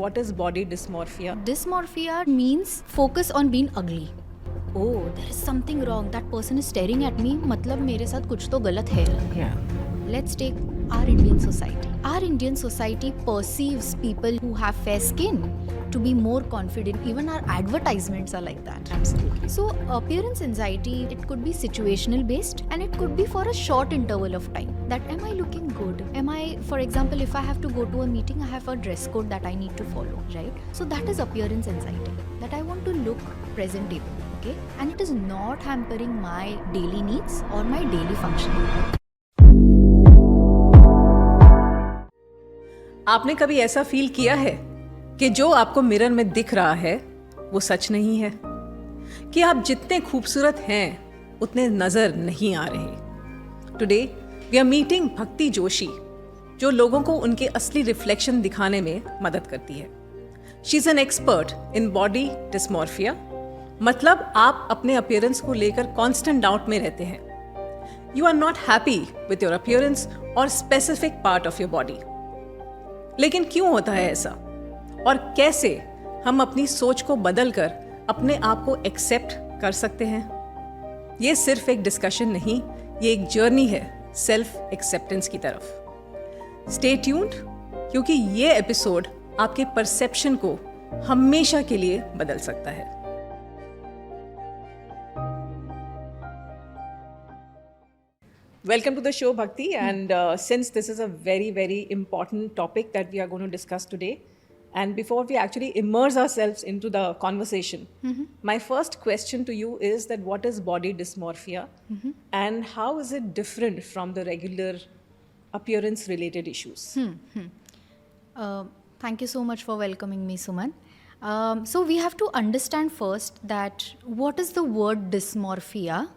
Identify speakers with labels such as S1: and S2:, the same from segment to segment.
S1: What is body dysmorphia?
S2: Dysmorphia means focus on being ugly. Oh, there is something wrong. That person is staring at me. मतलब मेरे साथ कुछ तो गलत है.
S1: Yeah.
S2: Let's take our Indian society. Our Indian society perceives people who have fair skin to be more confident. Even our advertisements are like that.
S1: Absolutely.
S2: So appearance anxiety, it could be situational based and it could be for a short interval of time. That am I looking good? Am I, for example, if I have to go to a meeting, I have a dress code that I need to follow, right? So that is appearance anxiety. That I want to look presentable, okay? And it is not hampering my daily needs or my daily functioning.
S1: आपने कभी ऐसा feel किया है कि जो आपको mirror में दिख रहा है वो सच नहीं है, कि आप जितने खूबसूरत हैं उतने नजर नहीं आ रहे? टुडे वी आर मीटिंग भक्ति जोशी, जो लोगों को उनके असली रिफ्लेक्शन दिखाने में मदद करती है. She is an expert in body dysmorphia. मतलब आप अपने अपीयरेंस को लेकर कांस्टेंट डाउट में रहते हैं. You are not happy with your appearance और specific part of your body. लेकिन क्यों होता है ऐसा, और कैसे हम अपनी सोच को बदलकर अपने आप को एक्सेप्ट कर सकते हैं? ये सिर्फ एक डिस्कशन नहीं, ये एक जर्नी है सेल्फ एक्सेप्टेंस की तरफ. स्टे ट्यून्ड, क्योंकि ये एपिसोड आपके परसेप्शन को हमेशा के लिए बदल सकता है. Welcome to the show, Bhakti. And since this is a very, very important topic that we are going to discuss today, and before we actually immerse ourselves into the conversation, my first question to you is that what is body dysmorphia and how is it different from the regular appearance-related issues?
S2: Thank you so much for welcoming me, Suman. So we have to understand first that what is the word dysmorphia?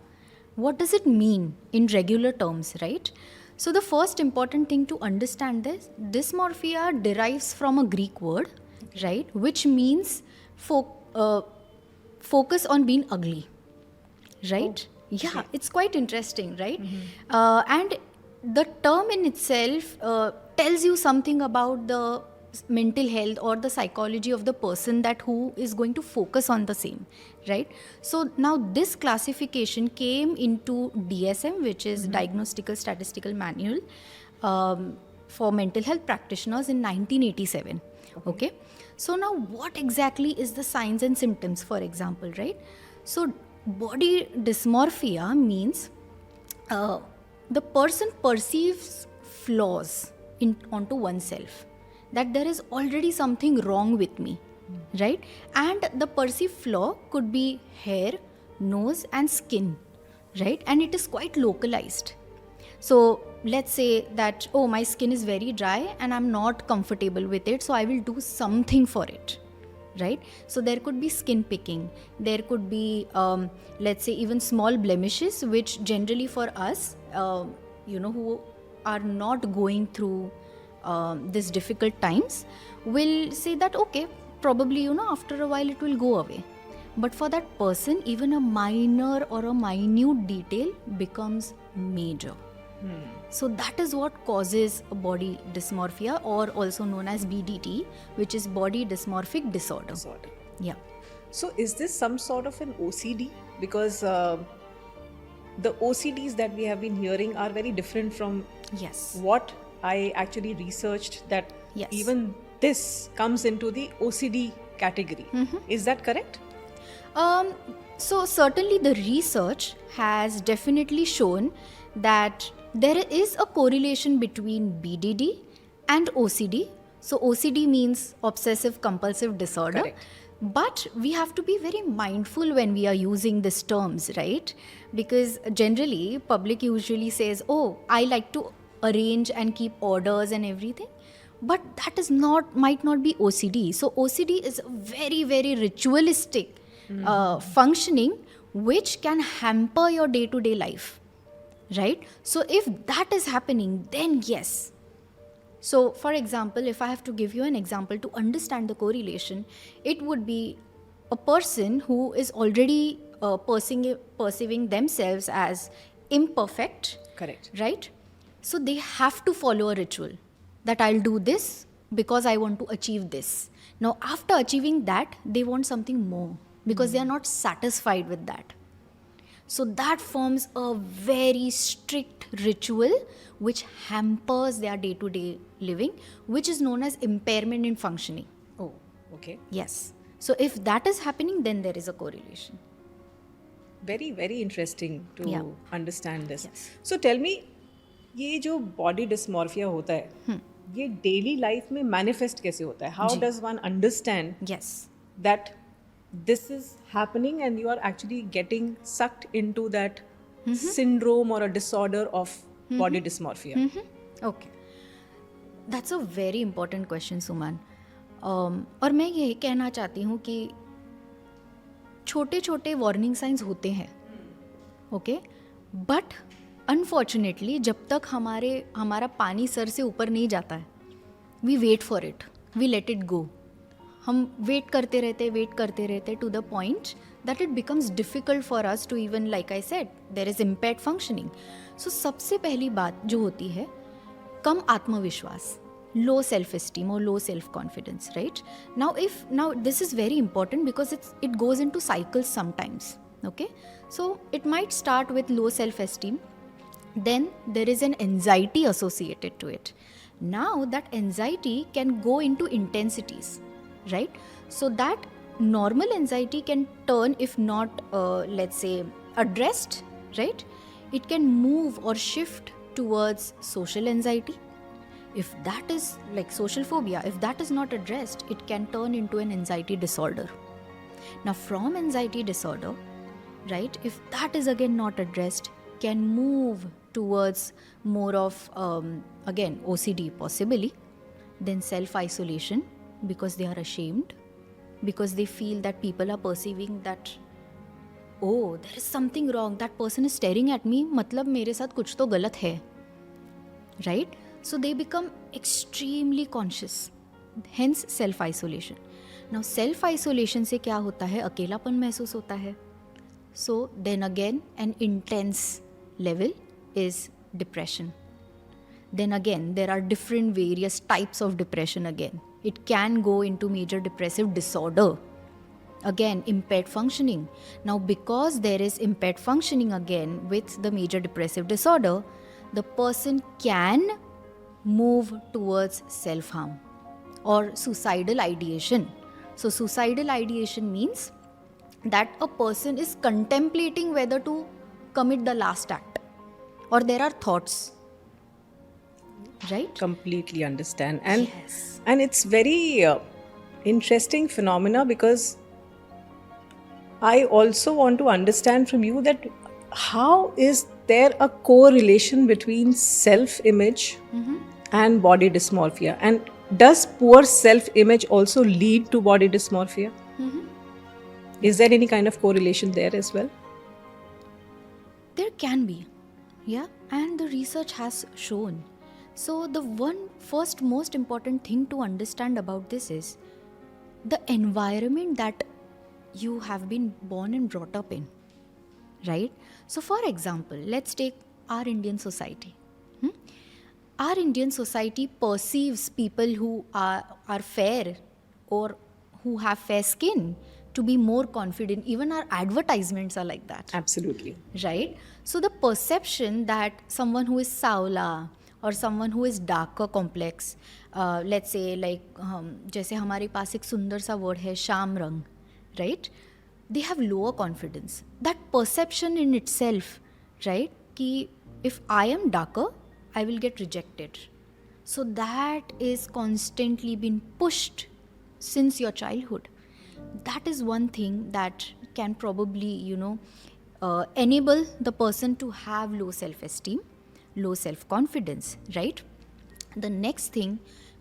S2: What does it mean in regular terms, right? So the first important thing to understand this, dysmorphia derives from a Greek word, right? Which means focus on being ugly, right? Oh, yeah, okay. It's quite interesting, right? And the term in itself tells you something about the mental health or the psychology of the person that who is going to focus on the same, right? So now this classification came into DSM, which is Diagnostical Statistical Manual for mental health practitioners in 1987. Okay, so now what exactly is the signs and symptoms, for example, right? So body dysmorphia means the person perceives flaws onto oneself, that there is already something wrong with me, right? And the perceived flaw could be hair, nose and skin, right? And it is quite localized. So let's say that, oh, my skin is very dry and I'm not comfortable with it, so I will do something for it, right? So there could be skin picking, there could be let's say even small blemishes, which generally for us who are not going through this difficult times will say that okay, probably after a while it will go away. But for that person, even a minor or a minute detail becomes major. So that is what causes a body dysmorphia, or also known as BDD, which is body dysmorphic disorder. Yeah.
S1: So is this some sort of an OCD? Because the OCDs that we have been hearing are very different from what I actually researched, that even this comes into the OCD category. Is that correct?
S2: So certainly the research has definitely shown that there is a correlation between BDD and OCD. So OCD means obsessive compulsive disorder.
S1: Correct.
S2: But we have to be very mindful when we are using these terms, right? Because generally public usually says, oh, I like to arrange and keep orders and everything, but that is might not be OCD. So OCD is very, very ritualistic functioning, which can hamper your day-to-day life, right? So if that is happening, then yes. So for example, if I have to give you an example to understand the correlation, it would be a person who is already perceiving themselves as imperfect.
S1: Correct.
S2: Right? So they have to follow a ritual that I'll do this because I want to achieve this. Now, after achieving that, they want something more because they are not satisfied with that. So that forms a very strict ritual which hampers their day-to-day living, which is known as impairment in functioning.
S1: Oh, okay.
S2: Yes. So if that is happening, then there is a correlation.
S1: Very, very interesting to
S2: Yeah.
S1: understand this.
S2: Yes.
S1: So tell me, ये जो body dysmorphia होता है, ये daily life में manifest कैसे होता है? How
S2: ji.
S1: does one understand
S2: Yes.
S1: that this is happening and you are actually getting sucked into that syndrome or a disorder of body dysmorphia?
S2: Okay. That's a very important question, Suman. और मैं ये कहना चाहती हूँ कि छोटे छोटे warning science होते हैं, ओके, बट अनफॉर्चुनेटली जब तक हमारा पानी सर से ऊपर नहीं जाता है, we wait for it, we let it go. हम वेट करते रहते to the point that it becomes difficult for us to even, like I said, there is impaired functioning. So सबसे पहली बात जो होती है, कम आत्मविश्वास, low self-esteem or low self-confidence, right? Now this is very important because it goes into cycles sometimes, okay? So it might start with low self-esteem, then there is an anxiety associated to it. Now that anxiety can go into intensities, right? So that normal anxiety can turn, if not let's say addressed, right, it can move or shift towards social anxiety. If that is like social phobia, if that is not addressed, it can turn into an anxiety disorder. Now from anxiety disorder, right, if that is again not addressed, can move towards more of again OCD possibly, then self-isolation because they are ashamed, because they feel that people are perceiving that, oh, there is something wrong, that person is staring at me, मतलब मेरे साथ कुछ तो गलत है, right? So they become extremely conscious, hence self-isolation. Now self-isolation से क्या होता है, अकेलापन महसूस होता है. So then again an intense level is depression. Then again there are different various types of depression again. It can go into major depressive disorder. Again, impaired functioning. Now because there is impaired functioning again with the major depressive disorder, the person can move towards self-harm or suicidal ideation. So suicidal ideation means that a person is contemplating whether to commit the last act, or there are thoughts, right?
S1: Completely understand. And
S2: Yes.
S1: and it's very interesting phenomena, because I also want to understand from you that how is there a correlation between self-image and body dysmorphia, and does poor self-image also lead to body dysmorphia? Is there any kind of correlation there as well?
S2: There can be, yeah, and the research has shown. So the first most important thing to understand about this is the environment that you have been born and brought up in, right? So for example, let's take our Indian society. Our Indian society perceives people who are fair or who have fair skin to be more confident. Even our advertisements are like that.
S1: Absolutely.
S2: Right? So the perception that someone who is saula or someone who is darker complex, let's say like जैसे हमारे पास एक सुंदर सा word है श्याम रंग, right? They have lower confidence. That perception in itself, right? कि if I am darker, I will get rejected. So that is constantly been pushed since your childhood. That is one thing that can probably, enable the person to have low self-esteem, low self-confidence, right? The next thing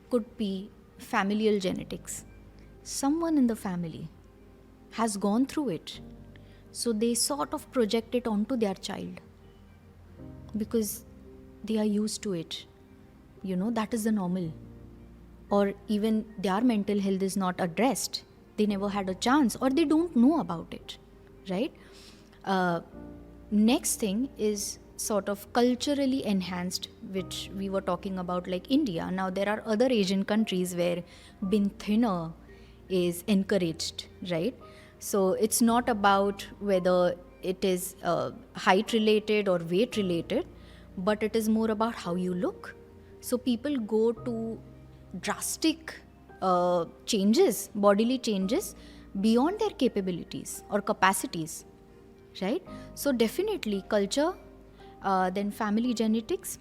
S2: could be familial genetics. Someone in the family has gone through it, so they sort of project it onto their child because they are used to it. That is the normal. Or even their mental health is not addressed. They never had a chance, or they don't know about it, right? Next thing is sort of culturally enhanced, which we were talking about, like India. Now, there are other Asian countries where being thinner is encouraged, right? So, it's not about whether it is height related or weight related, but it is more about how you look. So, people go to drastic changes, bodily changes beyond their capabilities or capacities, right? So definitely culture, then family genetics,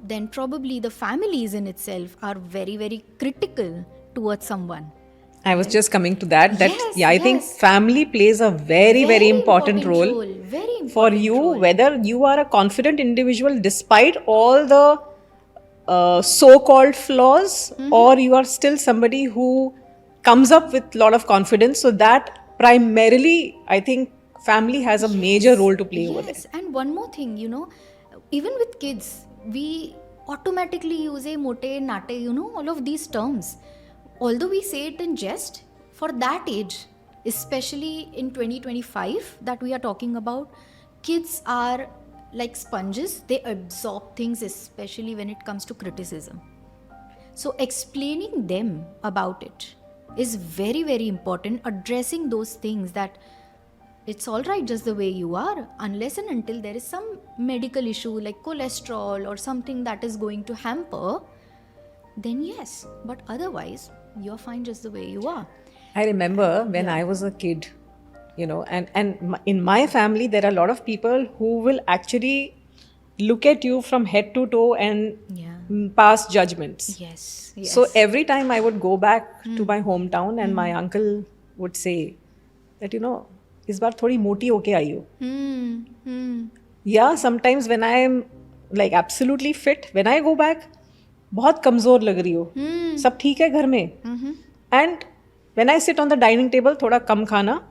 S2: then probably the families in itself are very, very critical towards someone.
S1: I was just coming to that.
S2: Yes,
S1: I think
S2: yes.
S1: family plays a very, very important role
S2: Very important
S1: for you,
S2: role.
S1: whether you are a confident individual despite all the so-called flaws, or you are still somebody who comes up with a lot of confidence. So that primarily, I think, family has a major role to play over there.
S2: Yes, and one more thing, even with kids, we automatically use a mote, nate, all of these terms. Although we say it in jest, for that age, especially in 2025 that we are talking about, kids are like sponges. They absorb things, especially when it comes to criticism. So, explaining them about it is very, very important. Addressing those things that it's all right just the way you are, unless and until there is some medical issue like cholesterol or something that is going to hamper, then yes. But otherwise, you're fine just the way you are.
S1: I remember when I was a kid, in my family, there are a lot of people who will actually look at you from head to toe and pass judgments.
S2: Yes.
S1: So every time I would go back to my hometown and my uncle would say that, इस बार थोड़ी मोटी होके आई हो. Yeah, sometimes when I am like absolutely fit, when I go back, बहुत कमजोर लग रही हो. सब ठीक है घर में. And when I sit on the dining table, थोड़ा कम खाना,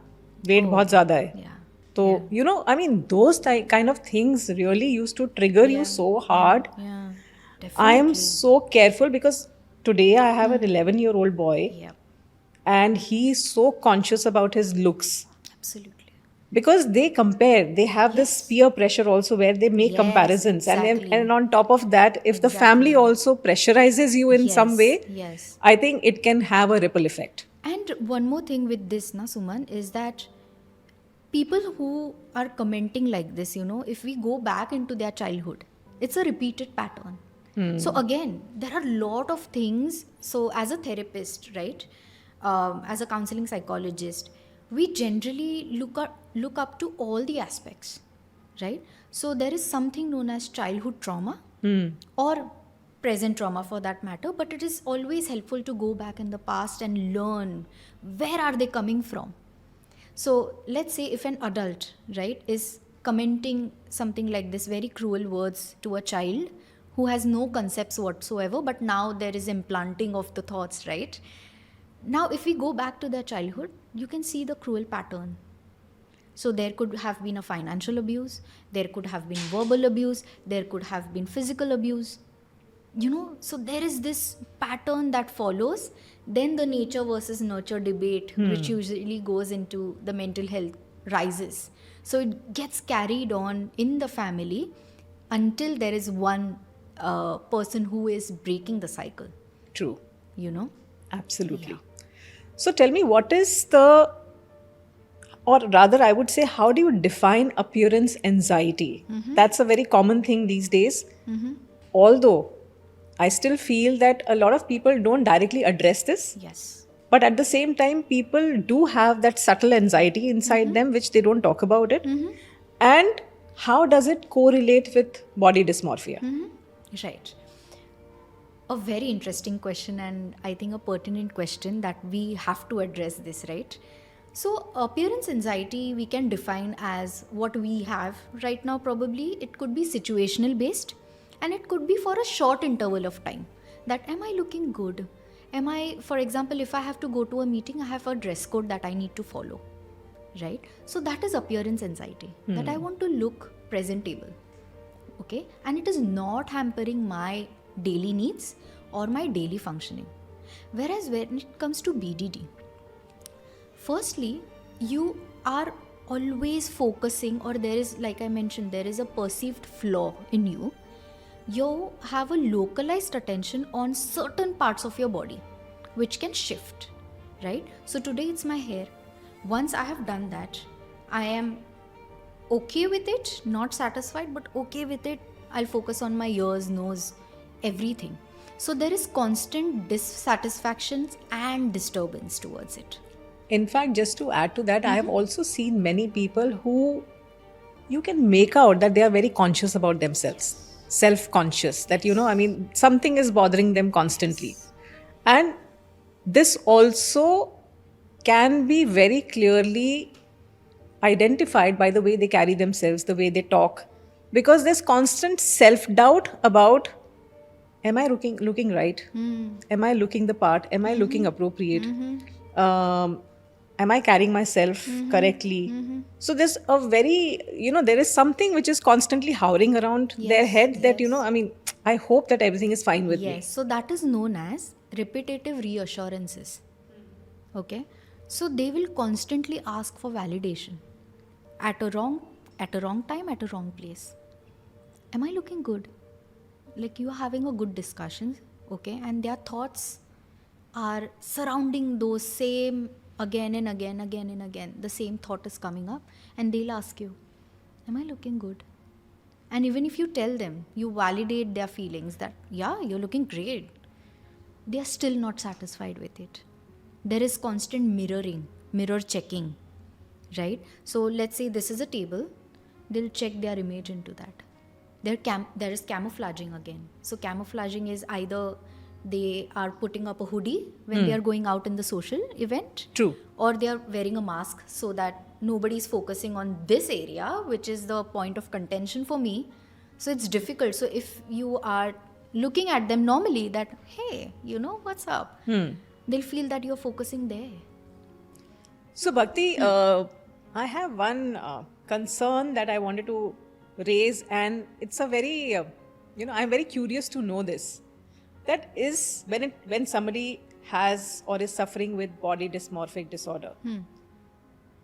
S1: weight बहुत ज़्यादा है. So, those kind of things really used to trigger you so hard.
S2: Yeah,
S1: I am so careful because today I have an 11-year-old boy.
S2: Yep.
S1: And he is so conscious about his looks.
S2: Absolutely.
S1: Because they compare, they have this peer pressure also where they make comparisons.
S2: Exactly.
S1: And on top of that, if the family also pressurizes you in some way, I think it can have a ripple effect.
S2: And one more thing with this, Suman, is that people who are commenting like this, if we go back into their childhood, it's a repeated pattern. So again, there are a lot of things. So as a therapist, right, as a counseling psychologist, we generally look up to all the aspects, right? So there is something known as childhood trauma or present trauma for that matter, but it is always helpful to go back in the past and learn where are they coming from. So let's say if an adult, right, is commenting something like this, very cruel words to a child who has no concepts whatsoever, but now there is implanting of the thoughts, right? Now, if we go back to their childhood, you can see the cruel pattern. So there could have been a financial abuse, there could have been verbal abuse, there could have been physical abuse. So there is this pattern that follows. Then the nature versus nurture debate, which usually goes into the mental health, rises. So it gets carried on in the family until there is one person who is breaking the cycle.
S1: True. Absolutely.
S2: Yeah.
S1: So tell me, what is the, or rather I would say, how do you define appearance anxiety? That's a very common thing these days. Although I still feel that a lot of people don't directly address this.
S2: Yes.
S1: But at the same time, people do have that subtle anxiety inside them, which they don't talk about it. And how does it correlate with body dysmorphia?
S2: Right. A very interesting question, and I think a pertinent question that we have to address this, right? So appearance anxiety we can define as what we have right now. Probably it could be situational based, and it could be for a short interval of time. That am I looking good? Am I, for example, if I have to go to a meeting, I have a dress code that I need to follow, right? So that is appearance anxiety, that I want to look presentable, okay? And it is not hampering my daily needs or my daily functioning. Whereas when it comes to BDD, firstly, you are always focusing, or there is, like I mentioned, there is a perceived flaw in you, you have a localized attention on certain parts of your body which can shift, right? So today it's my hair. Once I have done that, I am okay with it, not satisfied, but okay with it. I'll focus on my ears, nose, everything. So there is constant dissatisfaction and disturbance towards it.
S1: In fact, just to add to that, I have also seen many people who you can make out that they are very conscious about themselves, self-conscious, that, something is bothering them constantly. And this also can be very clearly identified by the way they carry themselves, the way they talk, because there's constant self-doubt about, am I looking right? Am I looking the part? Am I looking appropriate? Am I carrying myself correctly? So there's a very, there is something which is constantly hovering around their head that, I hope that everything is fine with me.
S2: Yes, so that is known as repetitive reassurances. Okay, so they will constantly ask for validation at a wrong time, at a wrong place. Am I looking good? Like you are having a good discussion, okay, and their thoughts are surrounding those same again and again. The same thought is coming up, and they'll ask you, am I looking good? And even if you tell them, you validate their feelings that, yeah, you're looking great, they are still not satisfied with it. There is constant mirror checking, right? So let's say this is a table, they'll check their image into that. There is camouflaging again. So camouflaging is either they are putting up a hoodie when they are going out in the social event.
S1: True.
S2: Or they are wearing a mask so that nobody's focusing on this area, which is the point of contention for me. So it's difficult. So if you are looking at them normally that, hey, what's up? They'll feel that you're focusing there.
S1: So Bhakti, I have one concern that I wanted to raise, and it's a very, I'm very curious to know this. That is, when somebody has or is suffering with body dysmorphic disorder,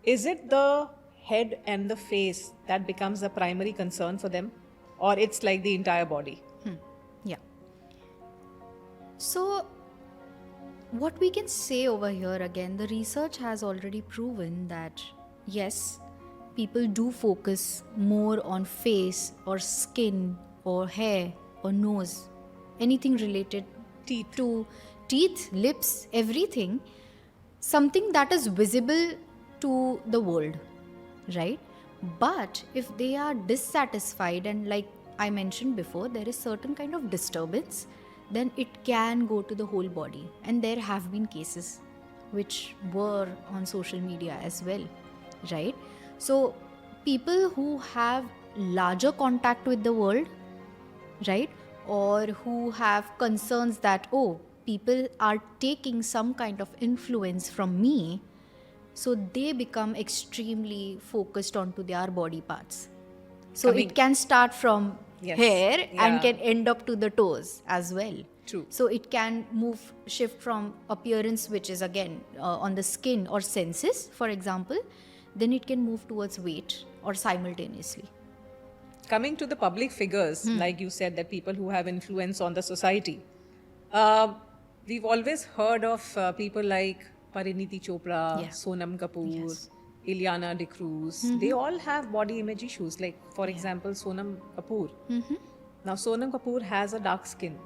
S1: is it the head and the face that becomes the primary concern for them, or it's like the entire body?
S2: Yeah. So what we can say over here, again, the research has already proven that yes, people do focus more on face or skin or hair or nose, anything related to teeth, lips, everything, something that is visible to the world, right? But if they are dissatisfied, and like I mentioned before, there is certain kind of disturbance, then it can go to the whole body. And there have been cases which were on social media as well, right? So people who have larger contact with the world, right, or who have concerns that, oh, people are taking some kind of influence from me, so they become extremely focused onto their body parts. So it can start from hair and can end up to the toes as well.
S1: True.
S2: So it can shift from appearance, which is again on the skin or senses, for example, then it can move towards weight or simultaneously.
S1: Coming to the public figures, like you said, that people who have influence on the society, we've always heard of people like Parineeti Chopra, Sonam Kapoor, Ileana D'Cruz. They all have body image issues. Like, for example, Sonam Kapoor. Now, Sonam Kapoor has a dark skin.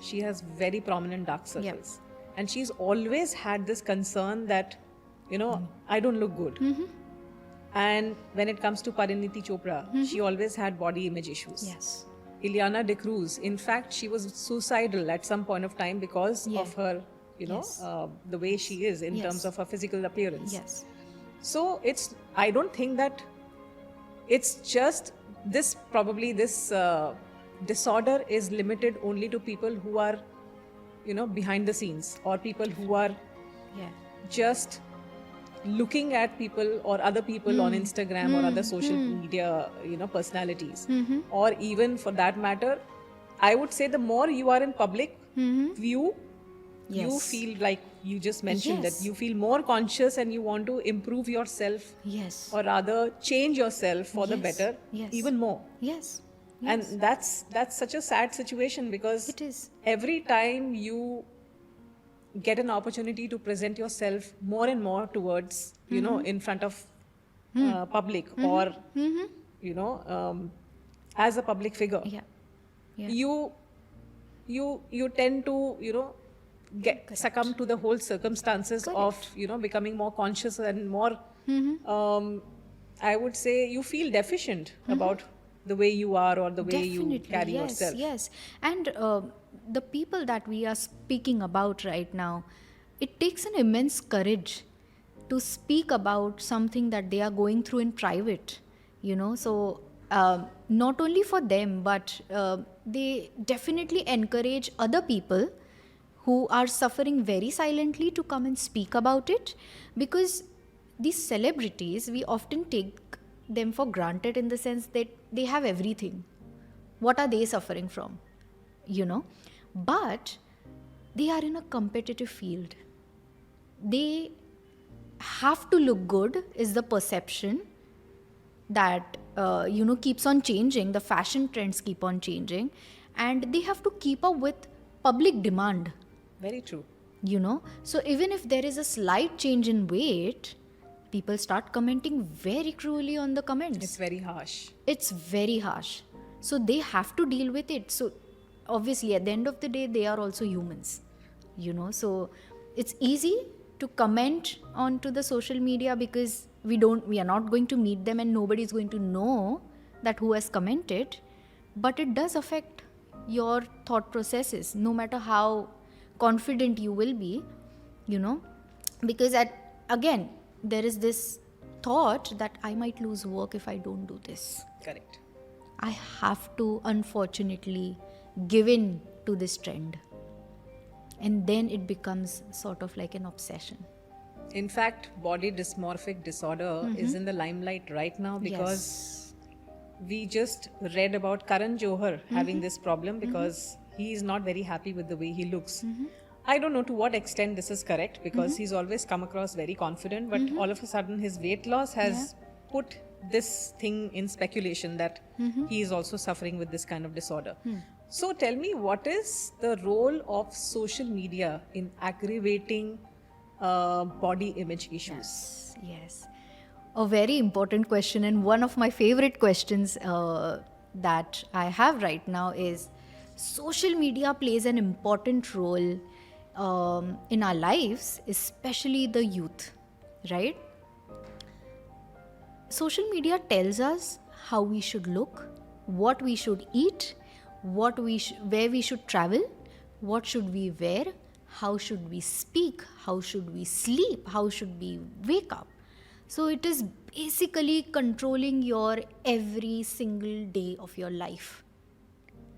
S1: She has very prominent dark circles. And she's always had this concern that, I don't look good. And when it comes to Parineeti Chopra, she always had body image issues.
S2: Yes.
S1: Ileana D'Cruz, in fact, she was suicidal at some point of time because of her, the way she is in terms of her physical appearance.
S2: Yes.
S1: So I don't think that it's just this disorder is limited only to people who are, behind the scenes, or people who are just looking at people or other people on Instagram or other social media, personalities. Or even for that matter, I would say the more you are in public view, you feel like you just mentioned
S2: Yes.
S1: that you feel more conscious and you want to improve yourself,
S2: Yes.
S1: or rather change yourself for the
S2: Yes.
S1: better,
S2: Yes.
S1: even more.
S2: Yes.
S1: And
S2: Yes.
S1: that's such a sad situation, because
S2: It is.
S1: every time you get an opportunity to present yourself more and more towards, in front of public, or as a public figure,
S2: Yeah. Yeah.
S1: you tend to get succumb to the whole circumstances
S2: Correct.
S1: of becoming more conscious and more I would say you feel deficient about the way you are, or the way you
S2: Definitely,
S1: carry
S2: yes,
S1: yourself.
S2: yes. And the people that we are speaking about right now, it takes an immense courage to speak about something that they are going through in private, So, not only for them, but they definitely encourage other people who are suffering very silently to come and speak about it, because these celebrities, we often take them for granted in the sense that they have everything. What are they suffering from? But they are in a competitive field. They have to look good, is the perception that keeps on changing. The fashion trends keep on changing, and they have to keep up with public demand.
S1: Very true.
S2: So even if there is a slight change in weight, people start commenting very cruelly on the comments.
S1: It's very harsh.
S2: It's very harsh. So they have to deal with it. So obviously at the end of the day, they are also humans. So it's easy to comment onto the social media, because we are not going to meet them and nobody is going to know that who has commented. But it does affect your thought processes, no matter how confident you will be, because again, there is this thought that I might lose work if I don't do this.
S1: Correct.
S2: I have to, unfortunately, give in to this trend. And then it becomes sort of like an obsession.
S1: In fact, body dysmorphic disorder is in the limelight right now, because we just read about Karan Johar having this problem because he is not very happy with the way he looks. I don't know to what extent this is correct, because he's always come across very confident, but all of a sudden his weight loss has put this thing in speculation that he is also suffering with this kind of disorder. So tell me, what is the role of social media in aggravating body image issues?
S2: Yes. A very important question, and one of my favorite questions that I have right now is, social media plays an important role in our lives, especially the youth, right? Social media tells us how we should look, what we should eat, where we should travel, what should we wear, how should we speak, how should we sleep, how should we wake up. So it is basically controlling your every single day of your life,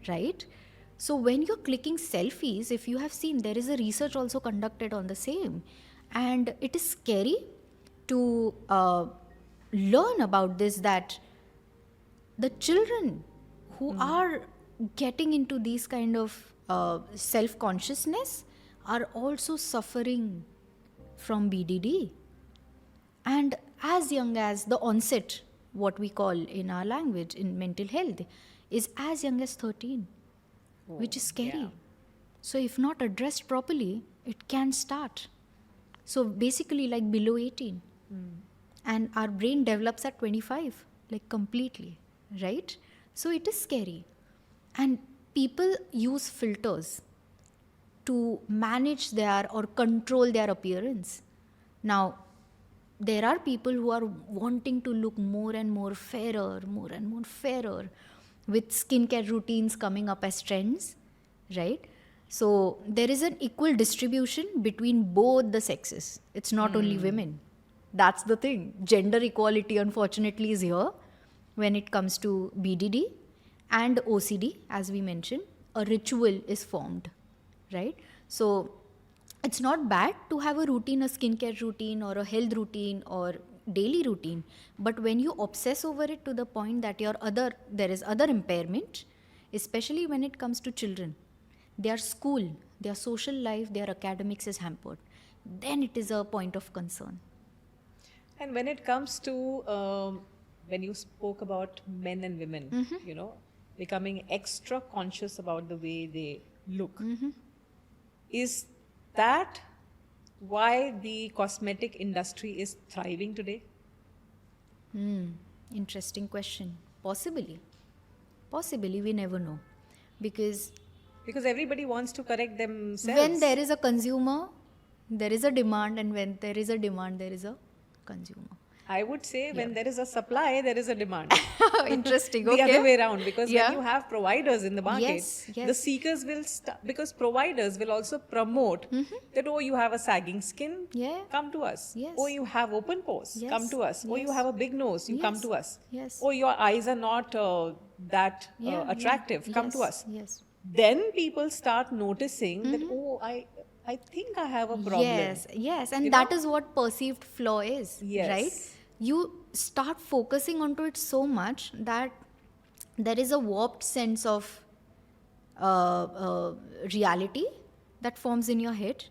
S2: right? So when you're clicking selfies, if you have seen, there is a research also conducted on the same, and it is scary to learn about this, that the children who are getting into these kind of self-consciousness are also suffering from BDD. And as young as the onset, what we call in our language in mental health, is as young as 13, which is scary.
S1: Yeah.
S2: So if not addressed properly, it can start. So basically like below 18. And our brain develops at 25, like completely, right? So it is scary. And people use filters to manage or control their appearance. Now, there are people who are wanting to look more and more fairer, with skincare routines coming up as trends, right? So there is an equal distribution between both the sexes. It's not only women. That's the thing. Gender equality, unfortunately, is here when it comes to BDD and OCD, as we mentioned. A ritual is formed, right? So it's not bad to have a routine, a skincare routine or a health routine or daily routine, but when you obsess over it to the point that there is other impairment, especially when it comes to children, their school, their social life, their academics is hampered. then it is a point of concern.
S1: And when it comes to when you spoke about men and women, you know, becoming extra conscious about the way they look, is that why the cosmetic industry is thriving today?
S2: Interesting question. Possibly, we never know, because
S1: Because everybody wants to correct themselves.
S2: when there is a consumer, there is a demand, and when there is a demand, there is a consumer.
S1: I would say when there is a supply, there is a demand.
S2: Interesting.
S1: The
S2: Okay.
S1: other way around, because
S2: Yeah.
S1: when you have providers in the market,
S2: Yes, yes.
S1: the seekers will because providers will also promote that, oh, you have a sagging skin,
S2: Yeah.
S1: come to us.
S2: Yes.
S1: Oh, you have open pores,
S2: Yes,
S1: come to us. Oh, you
S2: yes.
S1: have a big nose, you come
S2: Yes,
S1: to us.
S2: yes.
S1: Oh, your eyes are not that
S2: Yeah,
S1: attractive,
S2: yeah.
S1: come to
S2: Yes,
S1: us.
S2: Yes.
S1: Then people start noticing that, oh, I think I have a problem.
S2: Yes, and
S1: You
S2: that
S1: know?
S2: is what perceived flaw is,
S1: Yes.
S2: right? You start focusing onto it so much that there is a warped sense of reality that forms in your head,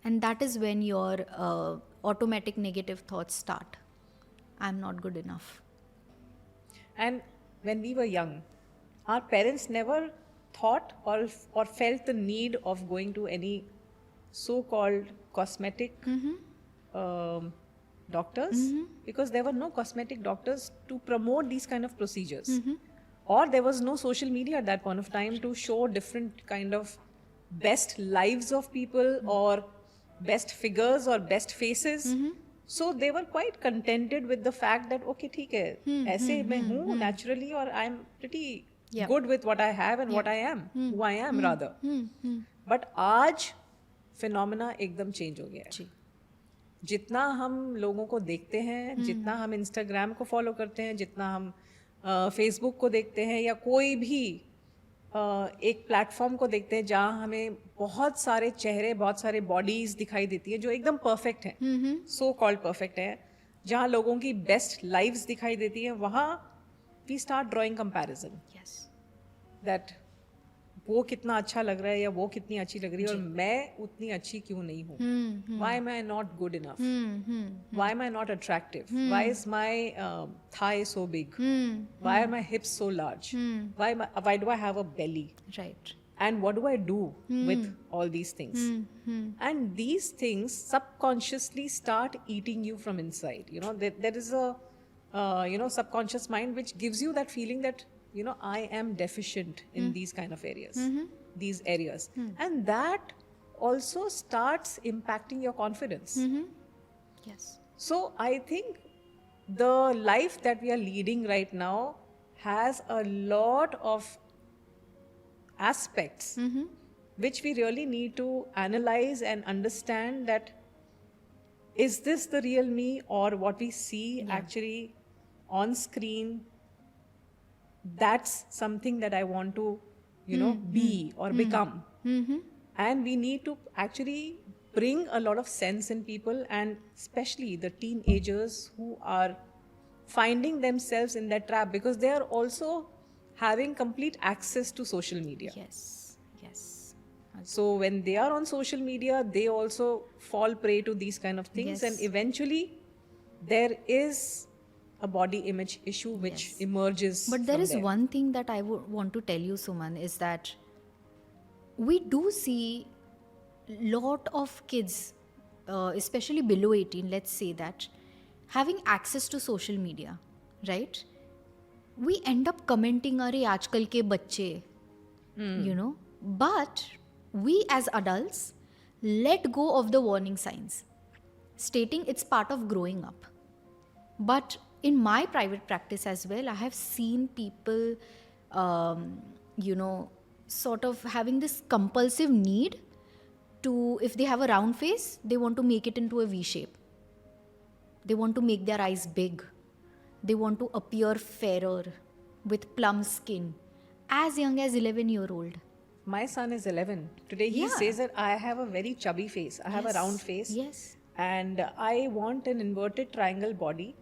S2: and that is when your automatic negative thoughts start. I'm not good enough.
S1: And when we were young, our parents never thought or felt the need of going to any so-called cosmetic doctors, because there were no cosmetic doctors to promote these kind of procedures, or there was no social media at that point of time to show different kind of best lives of people or best figures or best faces. So they were quite contented with the fact that okay, ठीक है, ऐसे मैं हूँ naturally, or I'm pretty
S2: Yeah.
S1: good with what I have and what I am, who I am rather. But आज phenomena एकदम change हो गया है.
S2: जी.
S1: जितना हम लोगों को देखते हैं, जितना हम इंस्टाग्राम को फॉलो करते हैं, जितना हम फेसबुक को देखते हैं, या कोई भी एक प्लेटफॉर्म को देखते हैं जहाँ हमें बहुत सारे चेहरे, बहुत सारे बॉडीज दिखाई देती है जो एकदम परफेक्ट हैं, सो कॉल्ड परफेक्ट है, जहाँ लोगों की बेस्ट लाइव्स दिखाई देती है, वहाँ we start drawing comparison
S2: Yes.
S1: That वो कितना अच्छा लग रहा है या वो कितनी अच्छी लग रही है और मैं उतनी अच्छी क्यों नहीं हूँ. Why am I not good enough? Why am I not attractive? Why is my thigh so big? Why are my hips so large? Why do I have a belly?
S2: Right.
S1: And what do I do with all these things? And these things subconsciously start eating you from inside. You know, there is a subconscious mind which gives you that feeling that, you know, I am deficient in these kind of areas, these areas. And that also starts impacting your confidence.
S2: Yes.
S1: So I think the life that we are leading right now has a lot of aspects which we really need to analyze and understand that is this the real me, or what we see actually on screen, that's something that I want to, you know, be or become. And we need to actually bring a lot of sense in people, and especially the teenagers who are finding themselves in that trap, because they are also having complete access to social media.
S2: Yes. Yes.
S1: So when they are on social media, they also fall prey to these kind of things,
S2: Yes.
S1: and eventually there is a body image issue which
S2: Yes.
S1: emerges.
S2: But there
S1: from
S2: is one thing that I would want to tell you, Suman, is that we do see lot of kids, especially below 18, let's say that, having access to social media, right? We end up commenting, "Arey, aajkal ke bacche," you know. But we as adults let go of the warning signs, stating it's part of growing up. But in my private practice as well, I have seen people, sort of having this compulsive need to, if they have a round face, they want to make it into a V shape. They want to make their eyes big. They want to appear fairer with plum skin as young as 11-year-old.
S1: My son is 11. Today he
S2: Yeah.
S1: says that I have a very chubby face. I have a round face.
S2: Yes.
S1: And I want an inverted triangle body.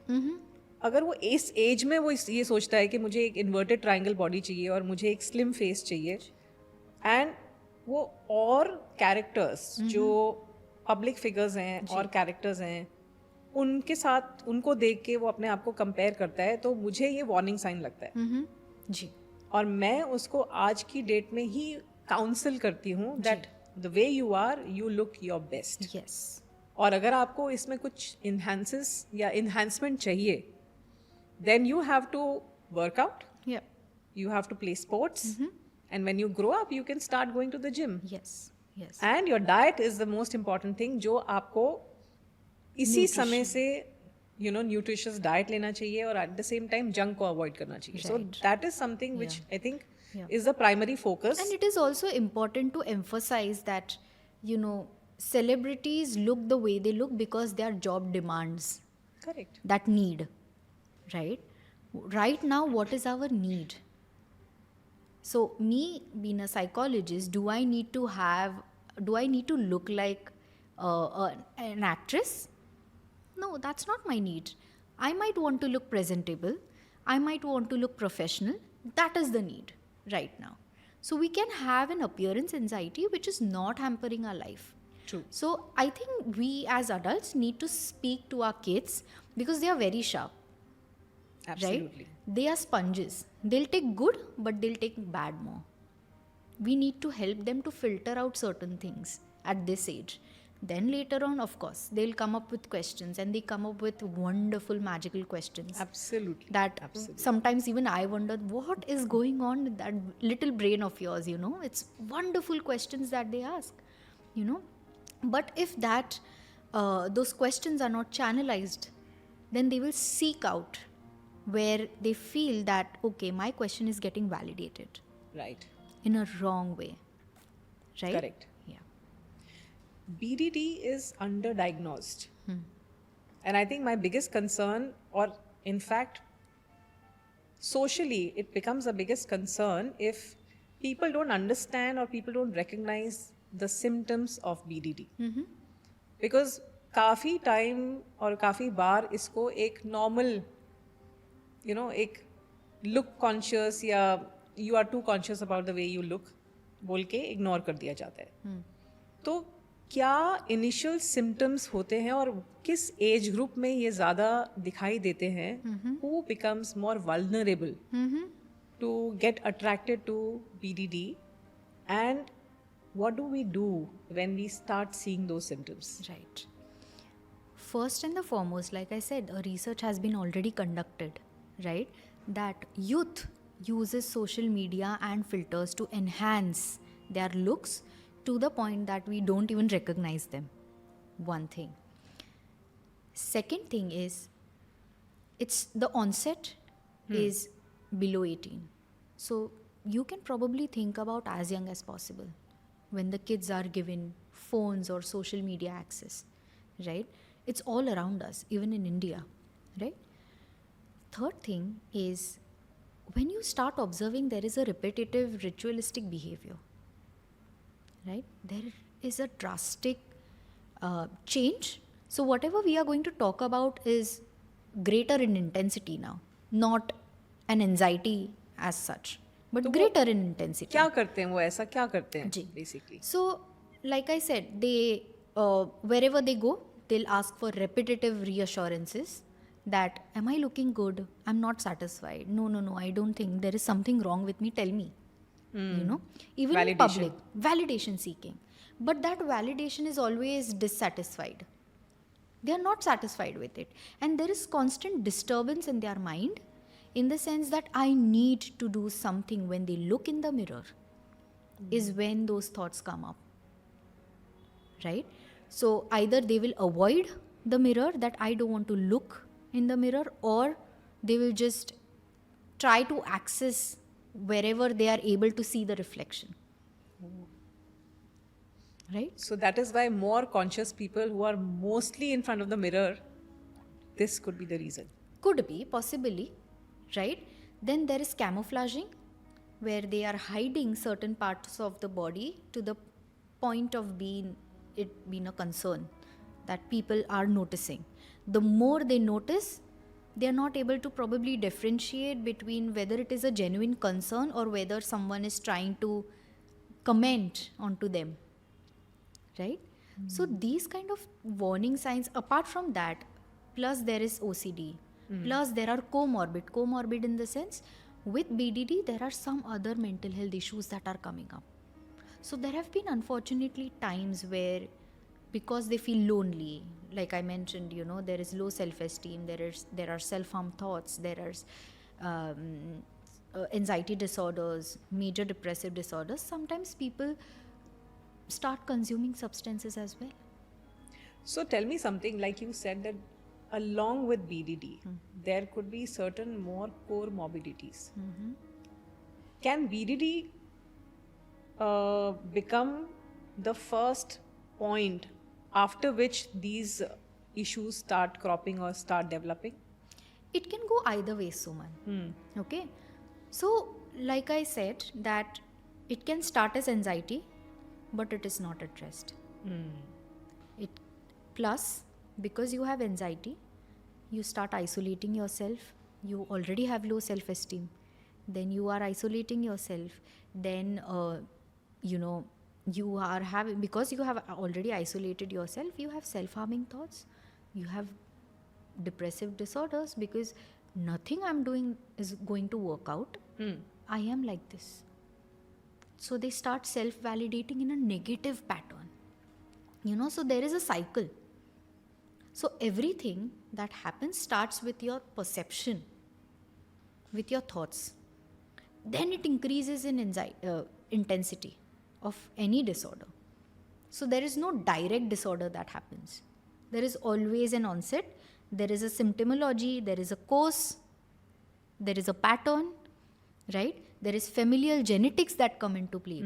S1: अगर वो इस as में वो ये सोचता है कि मुझे एक इन्वर्टेड ट्रायंगल बॉडी चाहिए और मुझे एक स्लिम फेस चाहिए, एंड वो और कैरेक्टर्स जो पब्लिक फिगर्स हैं और कैरेक्टर्स हैं, उनके साथ उनको देख के वो अपने आप को कंपेयर करता है, तो मुझे ये वार्निंग साइन लगता है।
S2: जी,
S1: और मैं उसको आज की डेट में ही काउंसिल करती हूँ that the way you are, you look your best.
S2: Yes,
S1: और अगर आपको इसमें कुछ इन्हांसेस या इन्हांसमेंट चाहिए, then you have to work out,
S2: या,
S1: you have to play sports, and when you grow up you can start going to the gym,
S2: yes, yes,
S1: and your diet is the most important thing, जो आपको इसी समय से nutritious diet लेना चाहिए और at the same time junk को avoid करना चाहिए। सो
S2: Right.
S1: That is something which
S2: Yeah.
S1: I think
S2: Yeah.
S1: is the primary focus.
S2: And it is also important to emphasize that, you know, celebrities look the way they look because their job demands
S1: Correct.
S2: that need, right? Right now, what is our need? So, me being a psychologist, do I need to look like an actress? No, that's not my need. I might want to look presentable. I might want to look professional. That is the need right now. So we can have an appearance anxiety which is not hampering our life.
S1: True.
S2: So I think we as adults need to speak to our kids because they are very sharp.
S1: Absolutely.
S2: Right? They are sponges. They'll take good, but they'll take bad more. We need to help them to filter out certain things at this age. Then later on, of course, they'll come up with questions, and they come up with wonderful, magical questions.
S1: Absolutely.
S2: That
S1: Absolutely.
S2: sometimes even I wonder what is going on with that little brain of yours, It's wonderful questions that they ask, But if those questions are not channelized, then they will seek out where they feel that, okay, my question is getting validated
S1: Right.
S2: in a wrong way. Right?
S1: Correct.
S2: Yeah.
S1: BDD is underdiagnosed. And I think my biggest concern, or in fact, socially, it becomes the biggest concern if people don't understand or people don't recognize the symptoms of BDD. Because काफ़ी time और काफ़ी बार इसको एक normal एक look conscious या you are too conscious about the way you look बोल के इग्नोर कर दिया जाता है। तो क्या इनिशियल सिम्टम्स होते हैं और किस एज ग्रुप में ये ज़्यादा दिखाई देते हैं? Who becomes more vulnerable to get attracted to BDD, and what do we do when we start seeing those symptoms?
S2: Right. First and the foremost, like I said, a research has been already conducted, right? That youth uses social media and filters to enhance their looks to the point that we don't even recognize them. One thing. Second thing is, it's the onset is below 18. So you can probably think about as young as possible when the kids are given phones or social media access, right? It's all around us, even in India, right? Third thing is, when you start observing there is a repetitive ritualistic behavior, right? There is a drastic change. So whatever we are going to talk about is greater in intensity now, not an anxiety as such, but
S1: तो
S2: greater in intensity.
S1: क्या करते हैं वो, ऐसा क्या करते हैं
S2: जी.
S1: Basically?
S2: So, like I said, they wherever they go, they'll ask for repetitive reassurances that, am I looking good? I'm not satisfied. No, I don't think there is something wrong with me. Tell me. Even in public, validation seeking. But that validation is always dissatisfied. They are not satisfied with it. And there is constant disturbance in their mind, in the sense that I need to do something. When they look in the mirror is when those thoughts come up, right? So either they will avoid the mirror, that I don't want to look in the mirror, or they will just try to access wherever they are able to see the reflection, right?
S1: So that is why more conscious people who are mostly in front of the mirror, this could be the reason.
S2: Could be, possibly, right? Then there is camouflaging, where they are hiding certain parts of the body to the point of being a concern that people are noticing. The more they notice, they are not able to probably differentiate between whether it is a genuine concern or whether someone is trying to comment onto them, right? So these kind of warning signs, apart from that, plus there is OCD, plus there are comorbid in the sense with BDD there are some other mental health issues that are coming up. So there have been unfortunately times where because they feel lonely, like I mentioned, there is low self-esteem, there are self-harm thoughts, there are anxiety disorders, major depressive disorders. Sometimes people start consuming substances as well.
S1: So tell me something, like you said that along with BDD, there could be certain more core morbidities. Can BDD become the first point after which these issues start cropping or start developing?
S2: It can go either way, Suman. Okay. So, like I said, that it can start as anxiety, but it is not addressed. It plus because you have anxiety, you start isolating yourself. You already have low self-esteem. Then you are isolating yourself. Then you are having, because you have already isolated yourself, you have self-harming thoughts. You have depressive disorders because nothing I'm doing is going to work out. I am like this. So they start self-validating in a negative pattern. So there is a cycle. So everything that happens starts with your perception, with your thoughts. Then it increases in intensity of any disorder. So there is no direct disorder that happens. There is always an onset, there is a symptomology, there is a course, there is a pattern, right? There is familial genetics that come into play.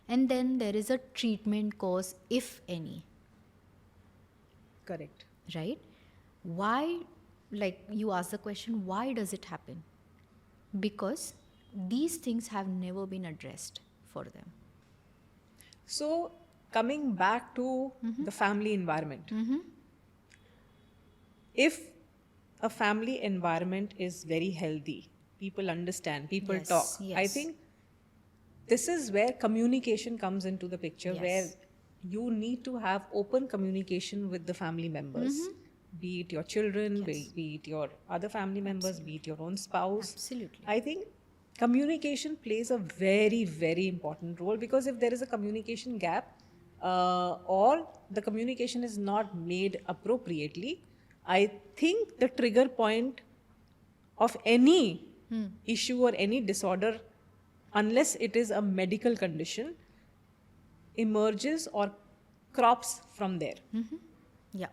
S2: And then there is a treatment course, if any.
S1: Correct.
S2: Right? Why, like you asked the question, why does it happen? Because these things have never been addressed for them.
S1: So coming back to the family environment, if a family environment is very healthy, people understand, people
S2: Yes,
S1: talk,
S2: yes.
S1: I think this is where communication comes into the picture,
S2: Yes.
S1: where you need to have open communication with the family members, be it your children,
S2: Yes.
S1: be it your other family members, be it your own spouse.
S2: Absolutely.
S1: I think communication plays a very, very important role, because if there is a communication gap or the communication is not made appropriately, I think the trigger point of any issue or any disorder, unless it is a medical condition, emerges or crops from there.
S2: Yeah.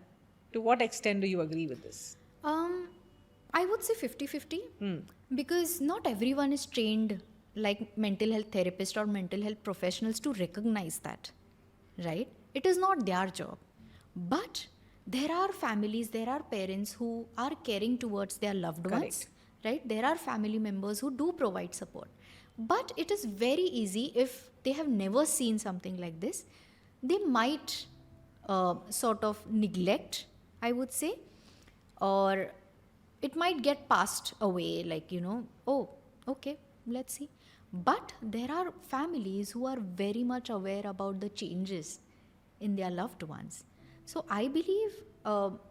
S1: To what extent do you agree with this?
S2: I would say 50-50 because not everyone is trained like mental health therapists or mental health professionals to recognize that, right? It is not their job. But there are families, there are parents who are caring towards their loved ones,
S1: Correct.
S2: right? There are family members who do provide support. But it is very easy, if they have never seen something like this, they might sort of neglect, I would say, or it might get passed away, like, oh, okay, let's see. But there are families who are very much aware about the changes in their loved ones. So I believe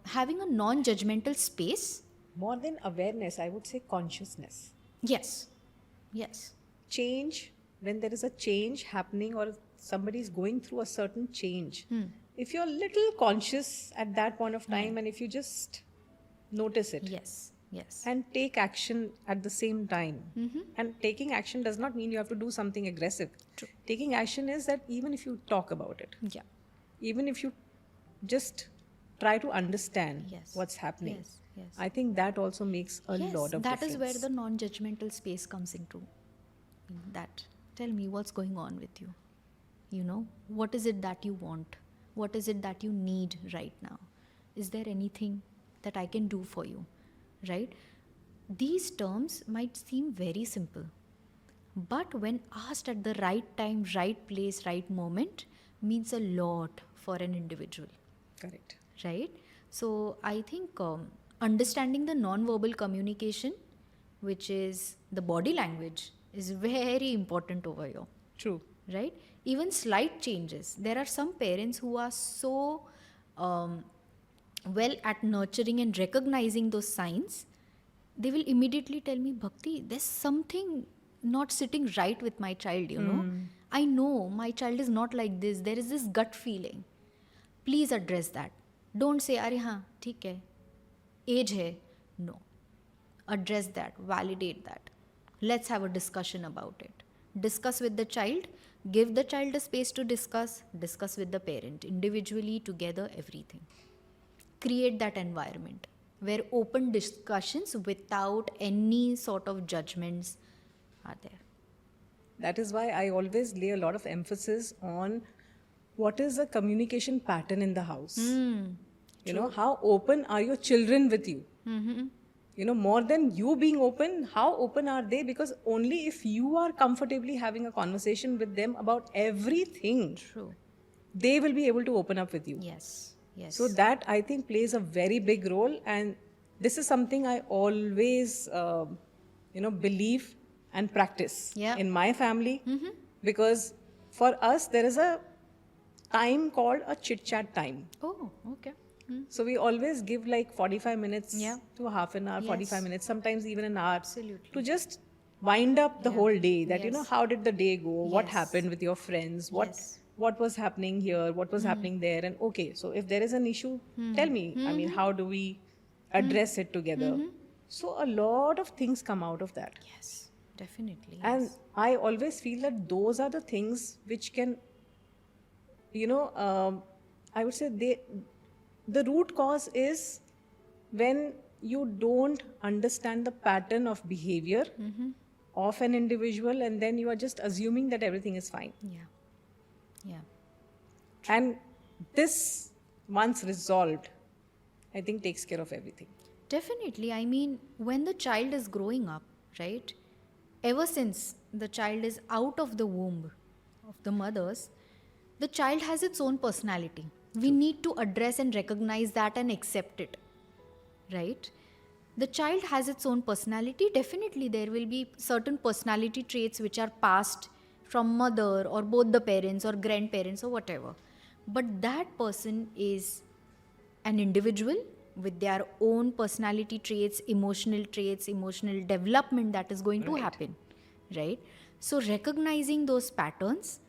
S2: having a non-judgmental space.
S1: More than awareness, I would say consciousness.
S2: Yes.
S1: Change, when there is a change happening or somebody is going through a certain change, if you're little conscious at that point of time and if you just notice it
S2: Yes.
S1: and take action at the same time, and taking action does not mean you have to do something aggressive.
S2: True.
S1: Taking action is that even if you talk about it,
S2: Yeah.
S1: even if you just try to understand
S2: Yes.
S1: what's happening,
S2: Yes.
S1: I think that also makes a
S2: Yes,
S1: lot of
S2: that
S1: difference.
S2: is where the non-judgmental space comes into that. Tell me what's going on with you. What is it that you want? What is it that you need right now? Is there anything that I can do for you? Right? These terms might seem very simple, but when asked at the right time, right place, right moment, means a lot for an individual.
S1: Correct.
S2: Right? So I think understanding the non-verbal communication, which is the body language, is very important over here.
S1: True.
S2: Right? even slight changes. There are some parents who are so well at nurturing and recognizing those signs. They will immediately tell me, Bhakti, there's something not sitting right with my child, you know. I know my child is not like this. There is this gut feeling. Please address that. Don't say, अरे हाँ ठीक है, age है. No. Address that, validate that. Let's have a discussion about it. Discuss with the child, give the child a space to discuss with the parent, individually, together, everything. Create that environment where open discussions without any sort of judgments are there.
S1: That is why I always lay a lot of emphasis on what is the communication pattern in the house. You know, how open are your children with you? You know, more than you being open, how open are they? Because only if you are comfortably having a conversation with them about everything,
S2: True.
S1: they will be able to open up with you.
S2: Yes. Yes.
S1: So that I think plays a very big role, and this is something I always, believe and practice in my family, because for us there is a time called a chit chat time.
S2: Oh, okay.
S1: So we always give like 45 minutes
S2: Yeah.
S1: to half an hour, 45 minutes, sometimes even an hour,
S2: Absolutely.
S1: to just wind up the whole day. That you know,
S2: Yes.
S1: how did the day go? What
S2: Yes.
S1: happened with your friends?
S2: Yes.
S1: What was happening here? What was happening there? And okay, so if there is an issue, tell me. I mean, how do we address it together? So a lot of things come out of that.
S2: Yes, definitely.
S1: And I always feel that those are the things which can, I would say the root cause is when you don't understand the pattern of behavior of an individual, and then you are just assuming that everything is fine.
S2: Yeah. Yeah.
S1: And this, once resolved, I think takes care of everything.
S2: Definitely. I mean, when the child is growing up, right? Ever since the child is out of the womb of the mothers, the child has its own personality. We need to address and recognize that and accept it, right? The child has its own personality. Definitely, there will be certain personality traits which are passed from mother or both the parents or grandparents or whatever. But that person is an individual with their own personality traits, emotional development that is going to happen, right? So recognizing those patterns,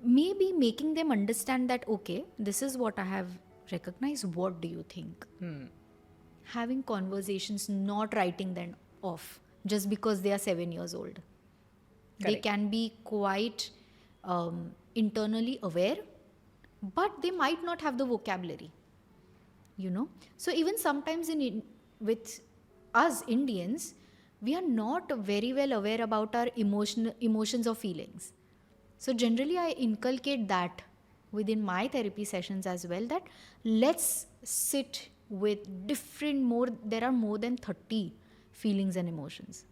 S2: maybe making them understand that, okay, this is what I have recognized, what do you think? Having conversations, not writing them off just because they are 7 years old. They
S1: Correct.
S2: can be quite internally aware, but they might not have the vocabulary, you know. So even sometimes with us Indians, we are not very well aware about our emotions or feelings. So generally I inculcate that within my therapy sessions as well, that let's sit with there are more than 30 feelings and emotions.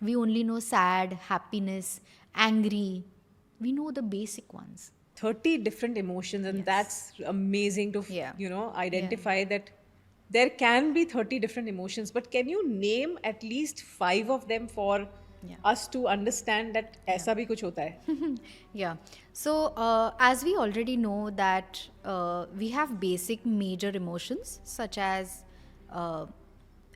S2: We only know sad, happiness, angry. We know the basic ones.
S1: 30 different emotions, and that's amazing to
S2: Yeah.
S1: identify that there can be 30 different emotions, but can you name at least 5 of them for us to understand that aisa bhi kuch hota hai?
S2: Yeah. So as we already know that we have basic major emotions such as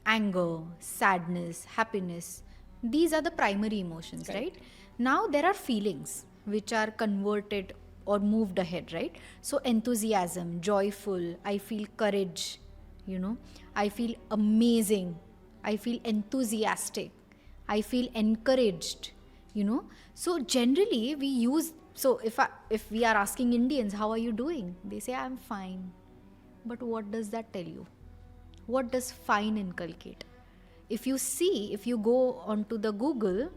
S2: anger, sadness, happiness. These are the primary emotions, right? Now there are feelings which are converted or moved ahead, right? So enthusiasm, joyful, I feel courage, I feel amazing, I feel enthusiastic, I feel encouraged, So generally we use, so if we are asking Indians, how are you doing? They say, I'm fine. But what does that tell you? What does fine inculcate? If you go onto the Google,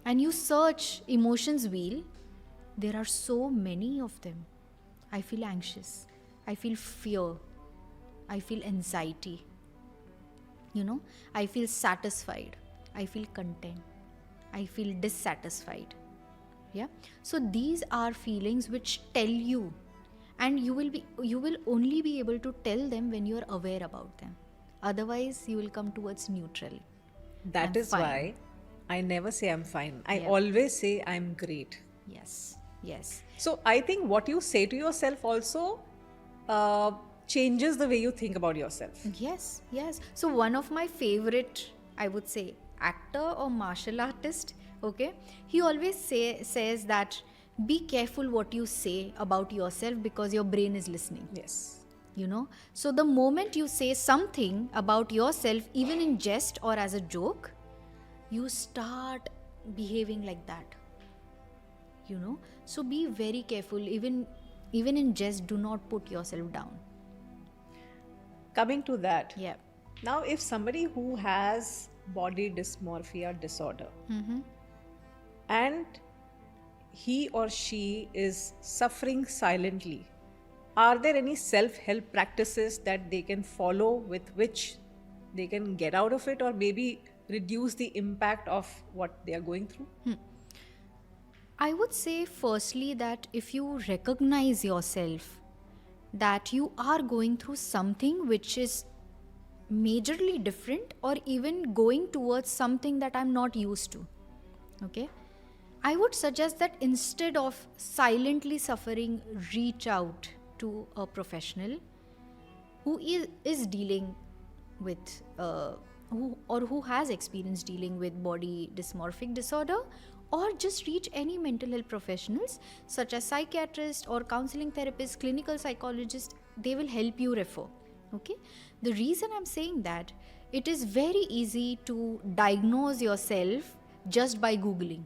S2: and you search emotions wheel, there are so many of them. I feel anxious, I feel fear, I feel anxiety, I feel satisfied, I feel content, I feel dissatisfied. Yeah. So these are feelings which tell you, and you will only be able to tell them when you are aware about them. Otherwise, you will come towards neutral.
S1: That
S2: and
S1: is
S2: fine.
S1: why I never say I'm fine. I
S2: Yeah.
S1: always say I'm great.
S2: Yes, yes.
S1: So I think what you say to yourself also uh, changes the way you think about yourself.
S2: Yes, yes. So one of my favorite, I would say, actor or martial artist, okay, he always says that be careful what you say about yourself because your brain is listening.
S1: Yes.
S2: You know, so the moment you say something about yourself, even in jest or as a joke, you start behaving like that. You know, so be very careful. Even in jest, do not put yourself down.
S1: Coming to that.
S2: Yeah.
S1: Now, if somebody who has body dysmorphia disorder and he or she is suffering silently, are there any self-help practices that they can follow with which they can get out of it or maybe reduce the impact of what they are going through?
S2: I would say, firstly, that if you recognize yourself that you are going through something which is majorly different or even going towards something that I'm not used to, okay, I would suggest that instead of silently suffering, reach out to a professional who is dealing with who has experience dealing with body dysmorphic disorder, or just reach any mental health professionals such as psychiatrist or counseling therapist, clinical psychologist. They will help you refer. Okay, the reason I'm saying that, it is very easy to diagnose yourself just by googling,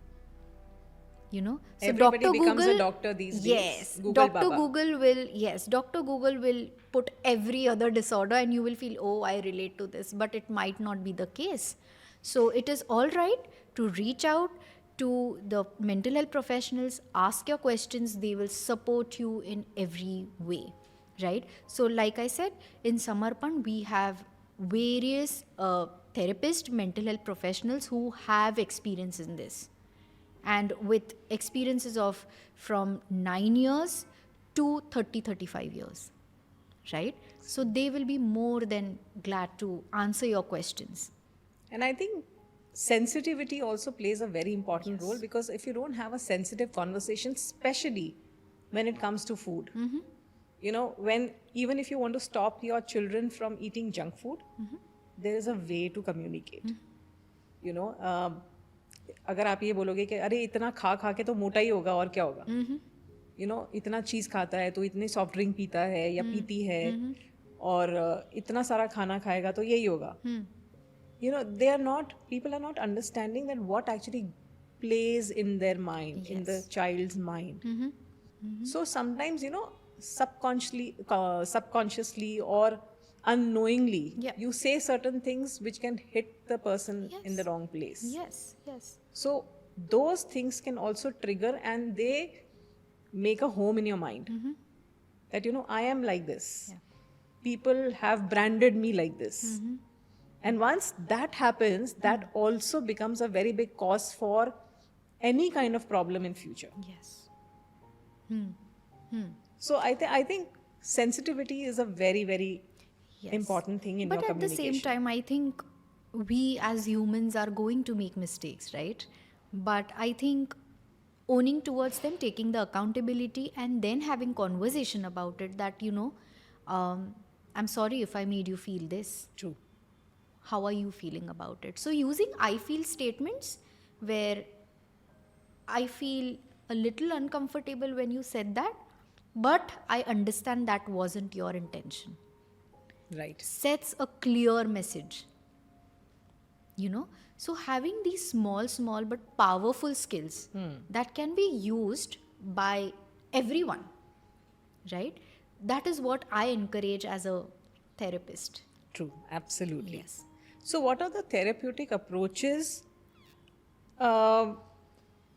S2: you know. So
S1: Everybody
S2: Dr.
S1: becomes a
S2: Google,
S1: doctor these days.
S2: yes,
S1: Google
S2: Dr.
S1: Baba.
S2: Google will, yes, Dr. Google will put every other disorder and you will feel, oh, I relate to this, but it might not be the case. So it is all right to reach out to the mental health professionals, ask your questions, they will support you in every way, right? So like I said, in Samarpan we have various therapists, mental health professionals who have experience in this, and with experiences of from 9 years to 35 years, right? So they will be more than glad to answer your questions.
S1: And I think sensitivity also plays a very important role, because if you don't have a sensitive conversation, especially when it comes to food, you know, when even if you want to stop your children from eating junk food, there is a way to communicate. You know, अगर आप ये बोलोगे कि अरे इतना खा खा के तो मोटा ही होगा और क्या होगा, यू नो, इतना चीज़ खाता है तो इतनी सॉफ्ट ड्रिंक पीता है या पीती है और इतना सारा खाना खाएगा तो यही होगा. You know, people are not understanding that what actually plays in their mind, in the child's mind. So sometimes, you know, subconsciously or unknowingly, you say certain things which can hit the person in the wrong place.
S2: Yes, yes.
S1: So those things can also trigger and they make a home in your mind. That, you know, I am like this. People have branded me like this. And once that happens, that also becomes a very big cause for any kind of problem in future.
S2: Yes.
S1: So I think sensitivity is a very, very important thing in
S2: But
S1: your
S2: at the
S1: communication.
S2: same time, I think we as humans are going to make mistakes, right? But I think owning towards them, taking the accountability, and then having conversation about it, that, you know, I'm sorry if I made you feel this.
S1: True.
S2: How are you feeling about it? So using I feel statements, where I feel a little uncomfortable when you said that, but I understand that wasn't your intention,
S1: Right.
S2: sets a clear message, you know. So having these small but powerful skills that can be used by everyone, right? That is what I encourage as a therapist.
S1: True. Absolutely.
S2: Yes.
S1: So what are the therapeutic approaches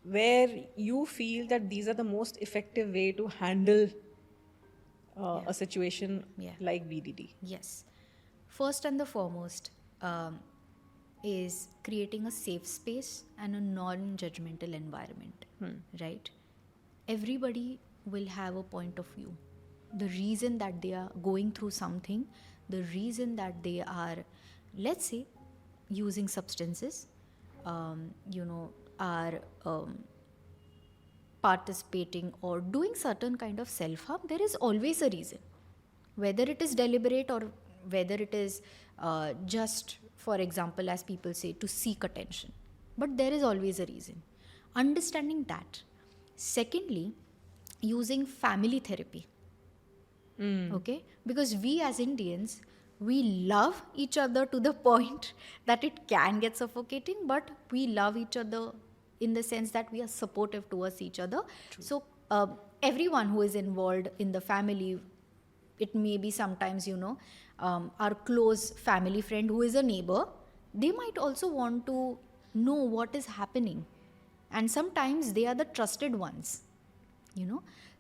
S1: where you feel that these are the most effective way to handle a situation like BDD?
S2: Yes. First and the foremost is creating a safe space and a non-judgmental environment, right? Everybody will have a point of view. The reason that they are going through something, the reason that they are, let's say, using substances, are participating or doing certain kind of self-harm, there is always a reason. Whether it is deliberate or whether it is just, for example, as people say, to seek attention. But there is always a reason. Understanding that. Secondly, using family therapy. Okay? Because we as Indians, we love each other to the point that it can get suffocating, but we love each other in the sense that we are supportive towards each other.
S1: True.
S2: So, everyone who is involved in the family, it may be sometimes, our close family friend who is a neighbor, they might also want to know what is happening. And sometimes they are the trusted ones,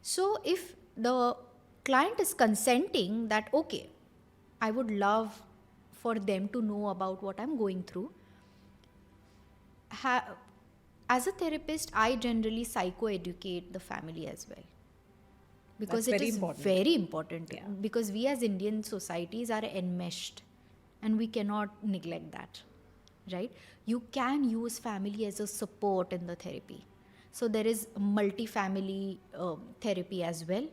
S2: So, if the client is consenting that, okay, I would love for them to know about what I'm going through, as a therapist, I generally psychoeducate the family as well. Because
S1: That's
S2: it
S1: very
S2: is
S1: important.
S2: very important.
S1: Yeah.
S2: Because we as Indian societies are enmeshed and we cannot neglect that, right? You can use family as a support in the therapy. So there is multi-family therapy as well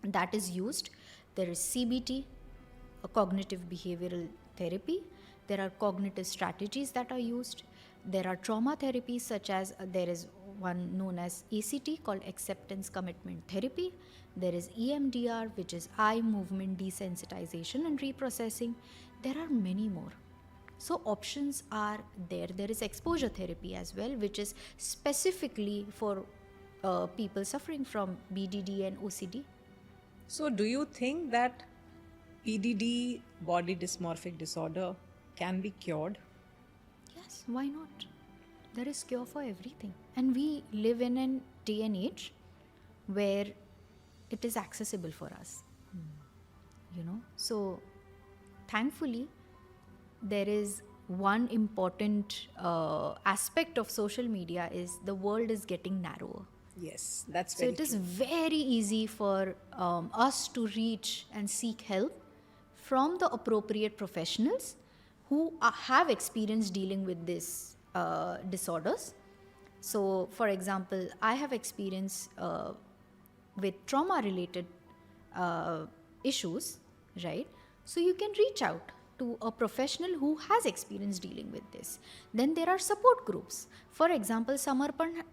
S2: that is used. There is CBT, a cognitive behavioral therapy. There are cognitive strategies that are used. There are trauma therapies such as there is one known as ACT called acceptance commitment therapy. There is EMDR, which is eye movement desensitization and reprocessing. There are many more. So options are there. There is exposure therapy as well, which is specifically for people suffering from BDD and OCD.
S1: So, do you think that BDD, body dysmorphic disorder, can be cured?
S2: Yes, why not? There is cure for everything. And we live in a day and age where it is accessible for us. So thankfully, there is one important aspect of social media is the world is getting narrower.
S1: Yes, that's
S2: So
S1: very
S2: it is
S1: true.
S2: very easy for us to reach and seek help from the appropriate professionals who have experience dealing with these disorders. So, for example, I have experience with trauma-related issues, right? So you can reach out to a professional who has experience dealing with this. Then there are support groups. For example, Samarpan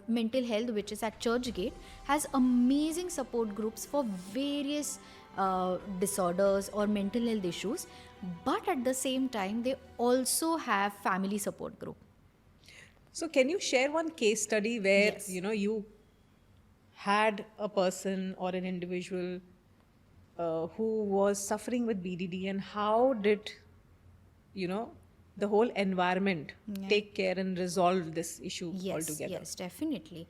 S2: Mental Health, which is at Churchgate, has amazing support groups for various disorders or mental health issues. But at the same time, they also have family support group.
S1: So, can you share one case study where
S2: Yes.
S1: you had a person or an individual who was suffering with BDD, and how did the whole environment take care and resolve this issue altogether?
S2: Yes, definitely.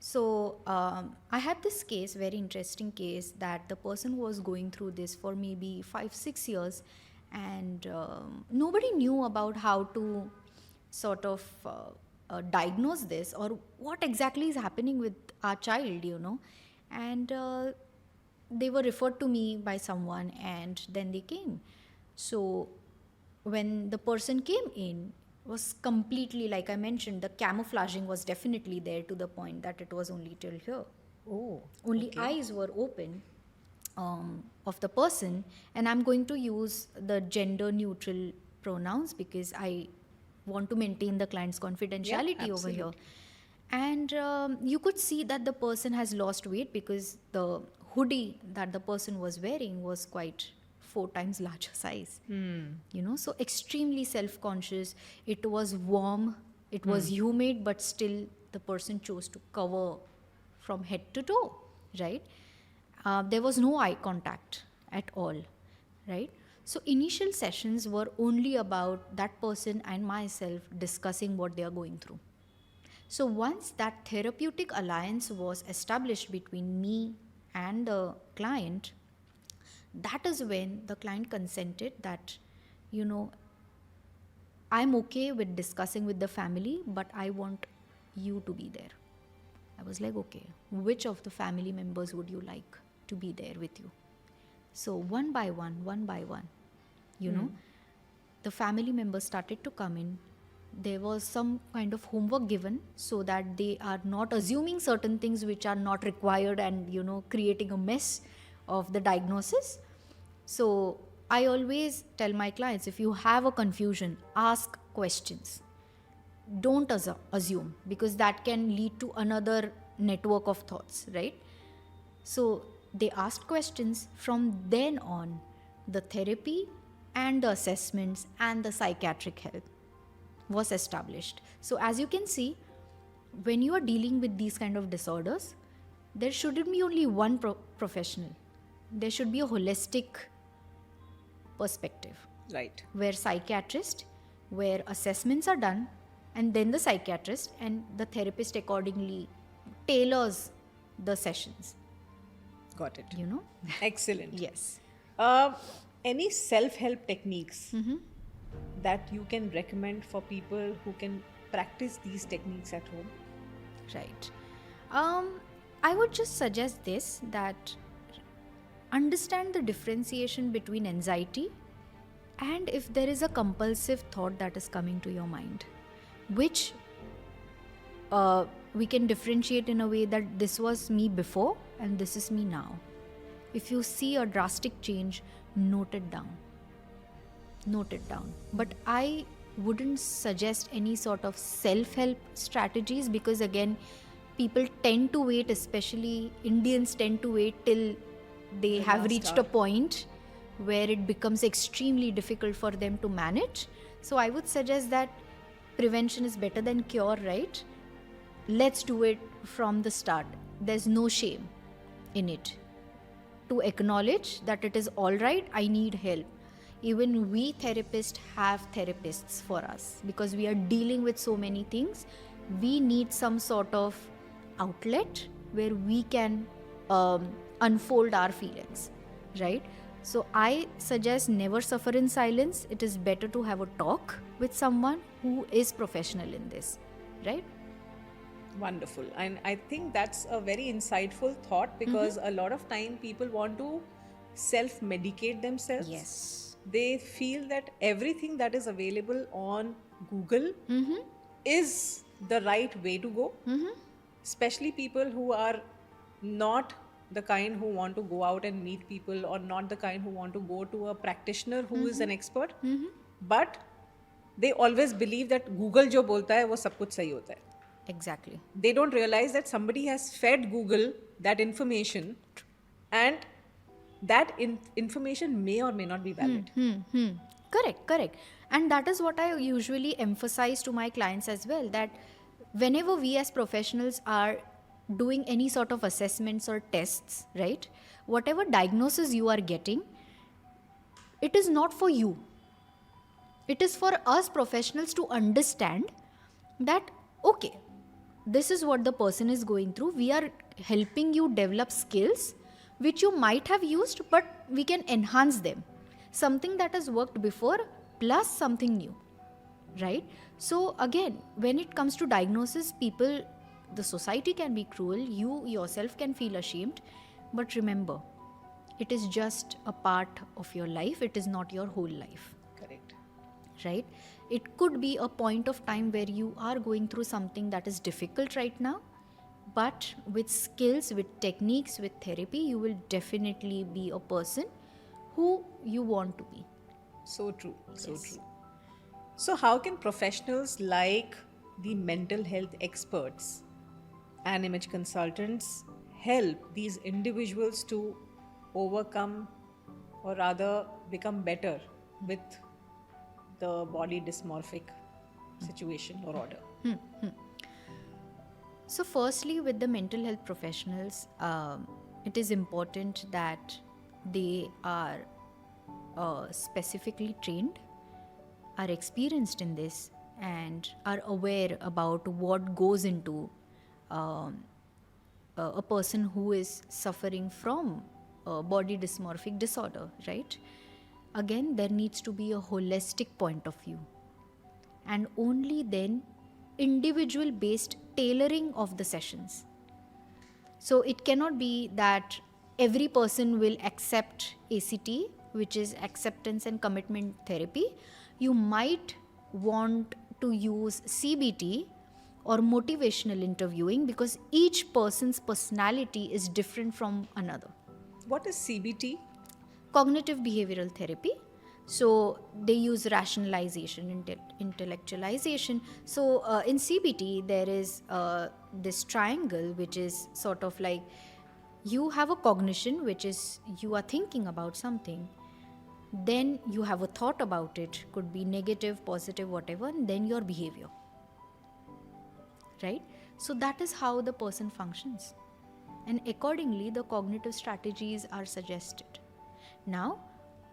S2: So I had this case, very interesting case, that the person was going through this for maybe 5-6 years, and nobody knew about how to sort of diagnose this or what exactly is happening with our child, and they were referred to me by someone, and then they came. So when the person came in, was completely, like I mentioned, the camouflaging was definitely there to the point that it was only till here.
S1: Oh,
S2: Only
S1: okay.
S2: eyes were open of the person, and I'm going to use the gender neutral pronouns because I want to maintain the client's confidentiality over here.
S1: absolutely.
S2: And you could see that the person has lost weight because the hoodie that the person was wearing was quite 4 times larger size. So extremely self-conscious. It was warm, it was humid, but still the person chose to cover from head to toe, right? There was no eye contact at all, right? So initial sessions were only about that person and myself discussing what they are going through. So once that therapeutic alliance was established between me and the client, that is when the client consented that, I'm okay with discussing with the family, but I want you to be there. I was like, okay, which of the family members would you like to be there with you? So one by one, the family members started to come in. there was some kind of homework given so that they are not assuming certain things which are not required and, creating a mess of the diagnosis. So I always tell my clients, if you have a confusion, ask questions. Don't assume, because that can lead to another network of thoughts, right? So they asked questions. From then on, the therapy and the assessments and the psychiatric help was established. So as you can see, when you are dealing with these kind of disorders, there shouldn't be only one professional. There should be a holistic perspective,
S1: Right.
S2: where psychiatrist, where assessments are done, and then the psychiatrist and the therapist accordingly tailors the sessions,
S1: Got it. Excellent.
S2: Yes.
S1: Any self-help techniques that you can recommend for people who can practice these techniques at home?
S2: Right. I would just suggest this, that understand the differentiation between anxiety and if there is a compulsive thought that is coming to your mind, which we can differentiate in a way that this was me before and this is me now. If you see a drastic change, note it down. But I wouldn't suggest any sort of self-help strategies, because again, people tend to wait, especially Indians tend to wait till they have
S1: last
S2: reached
S1: hour.
S2: a point where it becomes extremely difficult for them to manage. So I would suggest that prevention is better than cure, right? Let's do it from the start. There's no shame in it. To acknowledge that it is all right, I need help. Even we therapists have therapists for us, because we are dealing with so many things. We need some sort of outlet where we can unfold our feelings, right? So I suggest never suffer in silence. It is better to have a talk with someone who is professional in this, right?
S1: Wonderful. And I think that's a very insightful thought, because a lot of time people want to self-medicate themselves.
S2: Yes.
S1: They feel that everything that is available on Google is the right way to go. Especially people who are not the kind who want to go out and meet people, or not the kind who want to go to a practitioner who is an expert. But they always believe that Google जो बोलता है वो सब कुछ सही होता है.
S2: Exactly.
S1: They don't realize that somebody has fed Google that information, and that information may or may not be valid.
S2: Correct. And that is what I usually emphasize to my clients as well, that whenever we as professionals are doing any sort of assessments or tests, right, whatever diagnosis you are getting, it is not for you. It is for us professionals to understand that, okay, this is what the person is going through. We are helping you develop skills which you might have used, but we can enhance them. Something that has worked before plus something new, right? So again, when it comes to diagnosis, the society can be cruel, you yourself can feel ashamed, but remember, it is just a part of your life, it is not your whole life.
S1: Correct.
S2: Right? It could be a point of time where you are going through something that is difficult right now, but with skills, with techniques, with therapy, you will definitely be a person who you want to be.
S1: So true. So
S2: Yes.
S1: true. So how can professionals like the mental health experts and image consultants help these individuals to overcome, or rather become better with the body dysmorphic situation or order?
S2: So firstly, with the mental health professionals, it is important that they are specifically trained, are experienced in this, and are aware about what goes into a person who is suffering from body dysmorphic disorder, right? Again, there needs to be a holistic point of view, and only then individual based tailoring of the sessions. So it cannot be that every person will accept ACT, which is acceptance and commitment therapy. You might want to use CBT or motivational interviewing because each person's personality is different from another.
S1: What is CBT?
S2: Cognitive behavioral therapy. So they use rationalization, intellectualization. So in CBT, there is this triangle, which is sort of like you have a cognition, which is you are thinking about something. Then you have a thought about it, could be negative, positive, whatever, and then your behavior. Right? So that is how the person functions. And accordingly, the cognitive strategies are suggested. Now,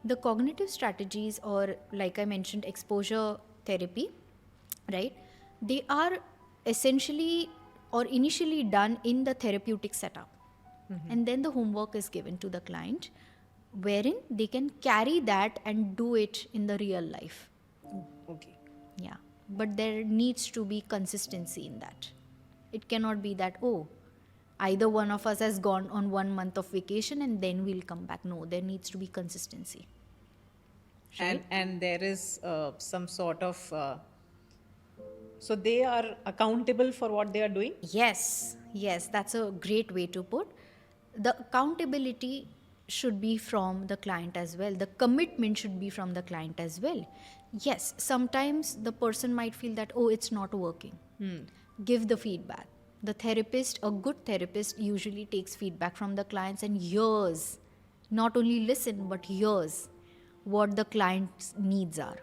S2: the cognitive strategies, or like I mentioned, exposure therapy, right? They are essentially or initially done in the therapeutic setup. And then the homework is given to the client, wherein they can carry that and do it in the real life.
S1: Okay.
S2: Yeah. But there needs to be consistency in that. It cannot be that, oh, either one of us has gone on 1 month of vacation and then we'll come back. No, there needs to be consistency.
S1: And there is some sort of so they are accountable for what they are doing.
S2: Yes, that's a great way to put. The accountability should be from the client as well. The commitment should be from the client as well. Yes, sometimes the person might feel that, oh, it's not working. Give the feedback. The therapist, a good therapist, usually takes feedback from the clients and hears, not only listen, but hears what the client's needs are.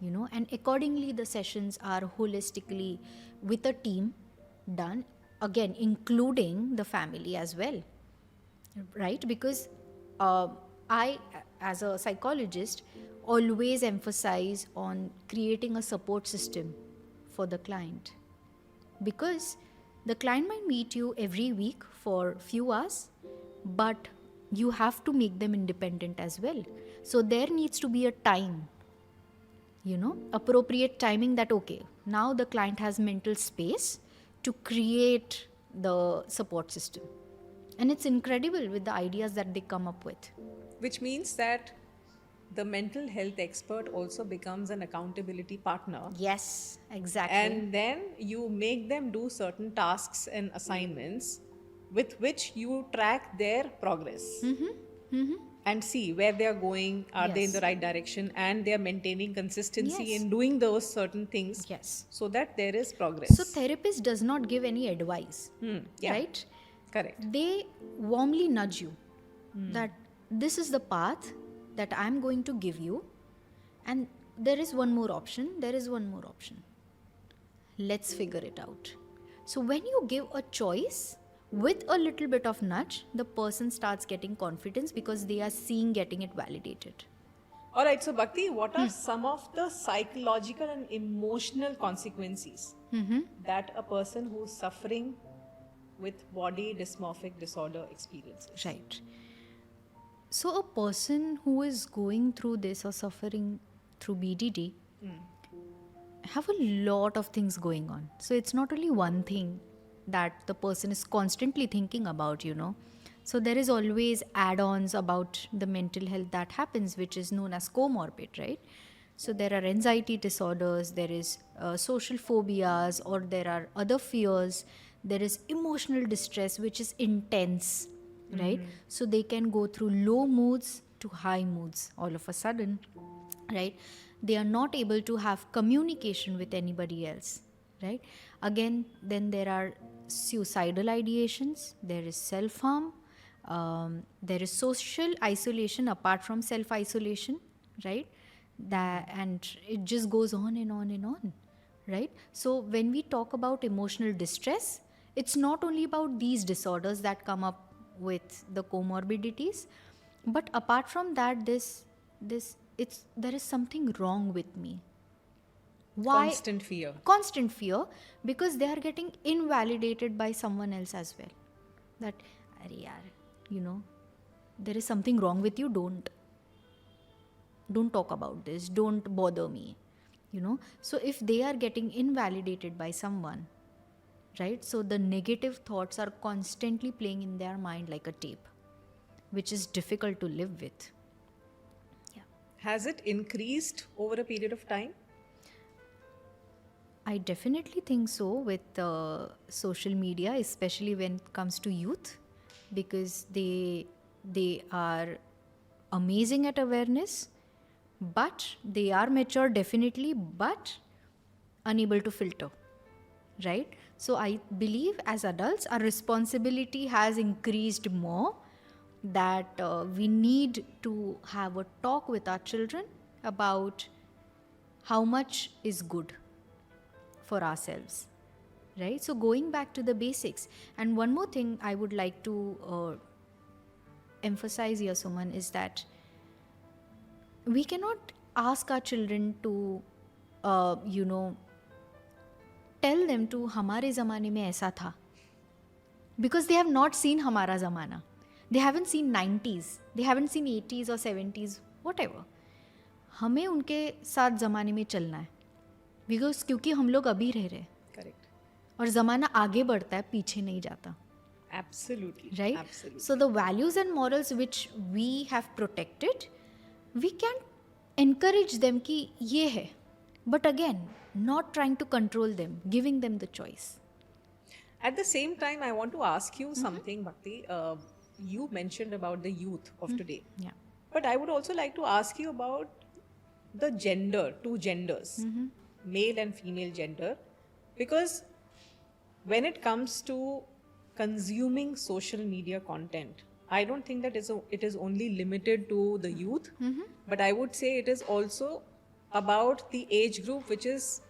S2: You know, and accordingly the sessions are holistically with a team done, again including the family as well, right? Because I, as a psychologist, always emphasize on creating a support system for the client, because the client might meet you every week for few hours, but you have to make them independent as well. So there needs to be a time, you know, appropriate timing, that okay, now the client has mental space to create the support system. And it's incredible with the ideas that they come up with.
S1: Which means that the mental health expert also becomes an accountability partner.
S2: Yes, exactly.
S1: And then you make them do certain tasks and assignments with which you track their progress. And see where they are going, are they in the
S2: Yes.
S1: right direction, and they are maintaining consistency
S2: Yes.
S1: in doing those certain things,
S2: Yes.
S1: so that there is progress.
S2: So therapist does not give any advice,
S1: Yeah.
S2: right?
S1: Correct.
S2: They warmly nudge you that this is the path that I'm going to give you, and there is one more option, let's figure it out. So when you give a choice with a little bit of nudge, the person starts getting confidence because they are seeing getting it validated.
S1: All right, so Bhakti, what are some of the psychological and emotional consequences that a person who's suffering with body dysmorphic disorder experiences?
S2: Right. So a person who is going through this or suffering through BDD have a lot of things going on. So it's not only one thing that the person is constantly thinking about, you know. So there is always add-ons about the mental health that happens, which is known as comorbid, right? So there are anxiety disorders, there is social phobias, or there are other fears. There is emotional distress, which is intense, right? So they can go through low moods to high moods all of a sudden, right? They are not able to have communication with anybody else, right? Again, then there are suicidal ideations, there is self-harm, there is social isolation apart from self-isolation, right? That, and it just goes on and on and on, right? So when we talk about emotional distress, it's not only about these disorders that come up with the comorbidities, but apart from that, there is something wrong with me. Why? Constant fear, because they are getting invalidated by someone else as well. That, "Arey yaar, you know, there is something wrong with you, don't talk about this, don't bother me," you know. So if they are getting invalidated by someone, right, so the negative thoughts are constantly playing in their mind like a tape, which is difficult to live with.
S1: Has it increased over a period of time?
S2: I definitely think so with social media, especially when it comes to youth, because they are amazing at awareness, but they are mature definitely, but unable to filter, right? So I believe as adults our responsibility has increased more, that we need to have a talk with our children about how much is good for ourselves, right? So going back to the basics, and one more thing I would like to emphasize here, Suman, is that we cannot ask our children to tell them to हमारे ज़माने में ऐसा था, because they have not seen हमारा ज़माना, they haven't seen 90s, they haven't seen 80s or 70s, whatever. हमें उनके साथ ज़माने में चलना है, बिकॉज क्योंकि हम लोग अभी रह रहे हैं,
S1: Correct.
S2: और ज़माना आगे बढ़ता है, पीछे नहीं जाता,
S1: Absolutely.
S2: right?
S1: Absolutely.
S2: So the values and morals which we have protected, we can encourage them कि ये है, but again not trying to control them, giving them the choice.
S1: At the same time, I want to ask you something, Bhakti. You mentioned about the youth of today.
S2: Yeah.
S1: But I would also like to ask you about the gender, two genders, male and female gender. Because when it comes to consuming social media content, I don't think that it is only limited to the youth, but I would say it is also about the age group which is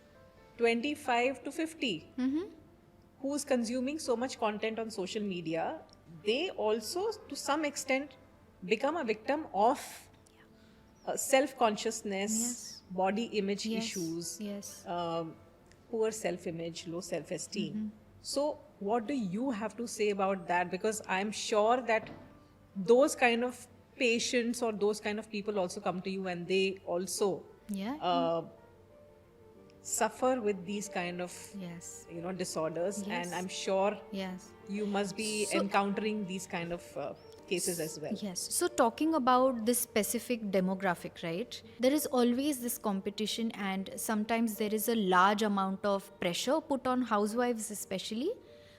S1: 25 to 50, who's consuming so much content on social media. They also, to some extent, become a victim of self-consciousness,
S2: Yes.
S1: body image
S2: Yes.
S1: issues,
S2: Yes.
S1: poor self-image, low self-esteem. So what do you have to say about that? Because I'm sure that those kind of patients or those kind of people also come to you and they also
S2: Yeah.
S1: suffer with these kind of
S2: Yes.
S1: disorders.
S2: Yes.
S1: And I'm sure
S2: Yes.
S1: you must be
S2: So-
S1: encountering these kind of cases as well.
S2: Yes. So talking about this specific demographic, right? There is always this competition, and sometimes there is a large amount of pressure put on housewives, especially.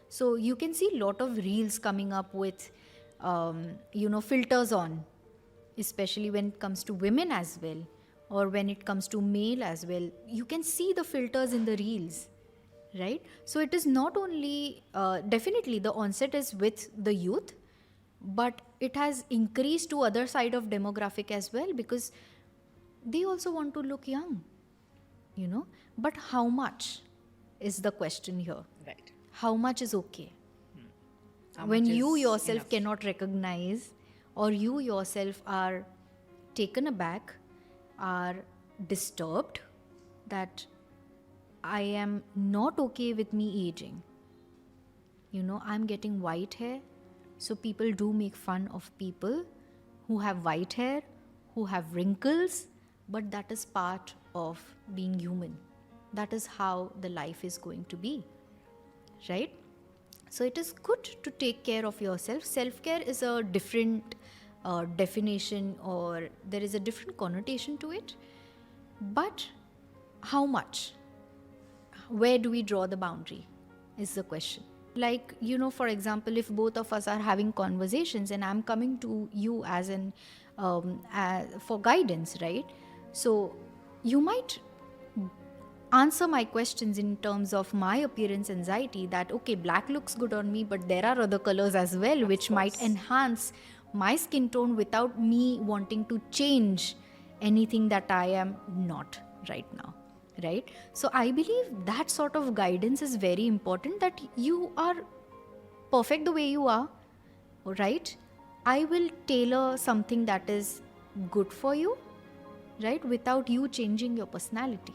S2: So you can see a lot of reels coming up with, filters on, especially when it comes to women as well, or when it comes to male as well. You can see the filters in the reels, right? So it is not only, definitely the onset is with the youth, but it has increased to other side of demographic as well, because they also want to look young, but how much is the question here.
S1: Right.
S2: How much is okay?
S1: How
S2: When
S1: much
S2: you
S1: is
S2: yourself
S1: enough?
S2: cannot recognize, or you yourself are taken aback, are disturbed, that I am not okay with me aging. I'm getting white hair. So people do make fun of people who have white hair, who have wrinkles, but that is part of being human. That is how the life is going to be, right? So it is good to take care of yourself. Self-care is a different definition, or there is a different connotation to it. But how much? Where do we draw the boundary is the question. Like, for example, if both of us are having conversations and I'm coming to you as for guidance, right? So you might answer my questions in terms of my appearance anxiety, that okay, black looks good on me, but there are other colors as well which might enhance my skin tone without me wanting to change anything that I am not right now, right? So I believe that sort of guidance is very important, that you are perfect the way you are, right? I will tailor something that is good for you, right, without you changing your personality.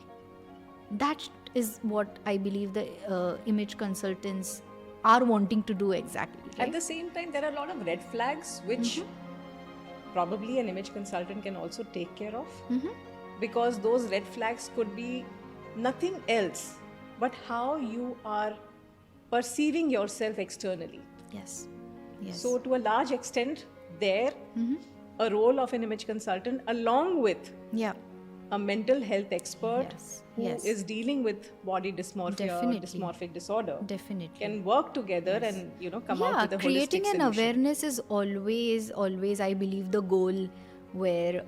S2: That is what I believe the image consultants are wanting to do exactly, right?
S1: At the same time, there are a lot of red flags which probably an image consultant can also take care of, because those red flags could be nothing else but how you are perceiving yourself externally.
S2: Yes. Yes.
S1: So to a large extent, there a role of an image consultant, along with
S2: yeah.
S1: a mental health expert
S2: Yes,
S1: who
S2: yes.
S1: is dealing with body dysmorphia or
S2: Definitely.
S1: dysmorphic disorder
S2: Definitely.
S1: can work together and come out with a
S2: creating
S1: holistic
S2: an
S1: solution.
S2: awareness is always I believe the goal, where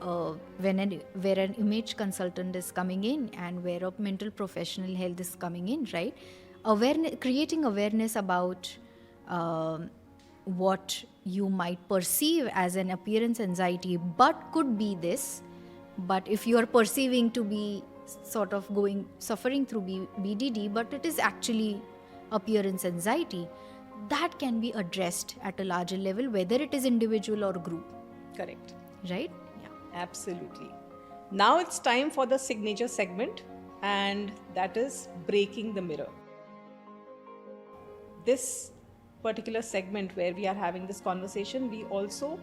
S2: where an image consultant is coming in and where a mental professional health is coming in, right? Creating awareness about what you might perceive as an appearance anxiety, but could be this. But if you are perceiving to be sort of suffering through BDD, but it is actually appearance anxiety, that can be addressed at a larger level, whether it is individual or group,
S1: Correct.
S2: right? Yeah.
S1: Absolutely. Now it's time for the signature segment, and that is breaking the mirror. This particular segment where we are having this conversation, we also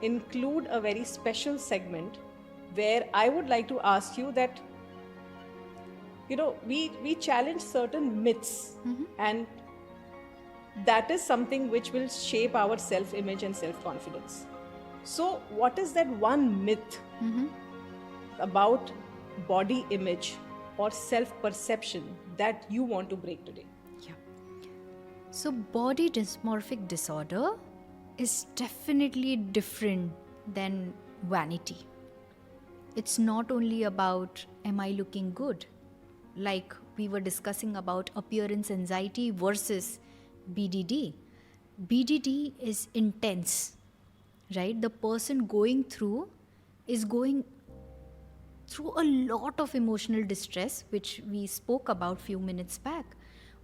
S1: include a very special segment where I would like to ask you that, we challenge certain myths, and that is something which will shape our self-image and self-confidence. So what is that one myth about body image or self-perception that you want to break today?
S2: So body dysmorphic disorder is definitely different than vanity. It's not only about am I looking good, like we were discussing about appearance anxiety versus BDD. BDD is intense, right? The person going through is going through a lot of emotional distress, which we spoke about few minutes back,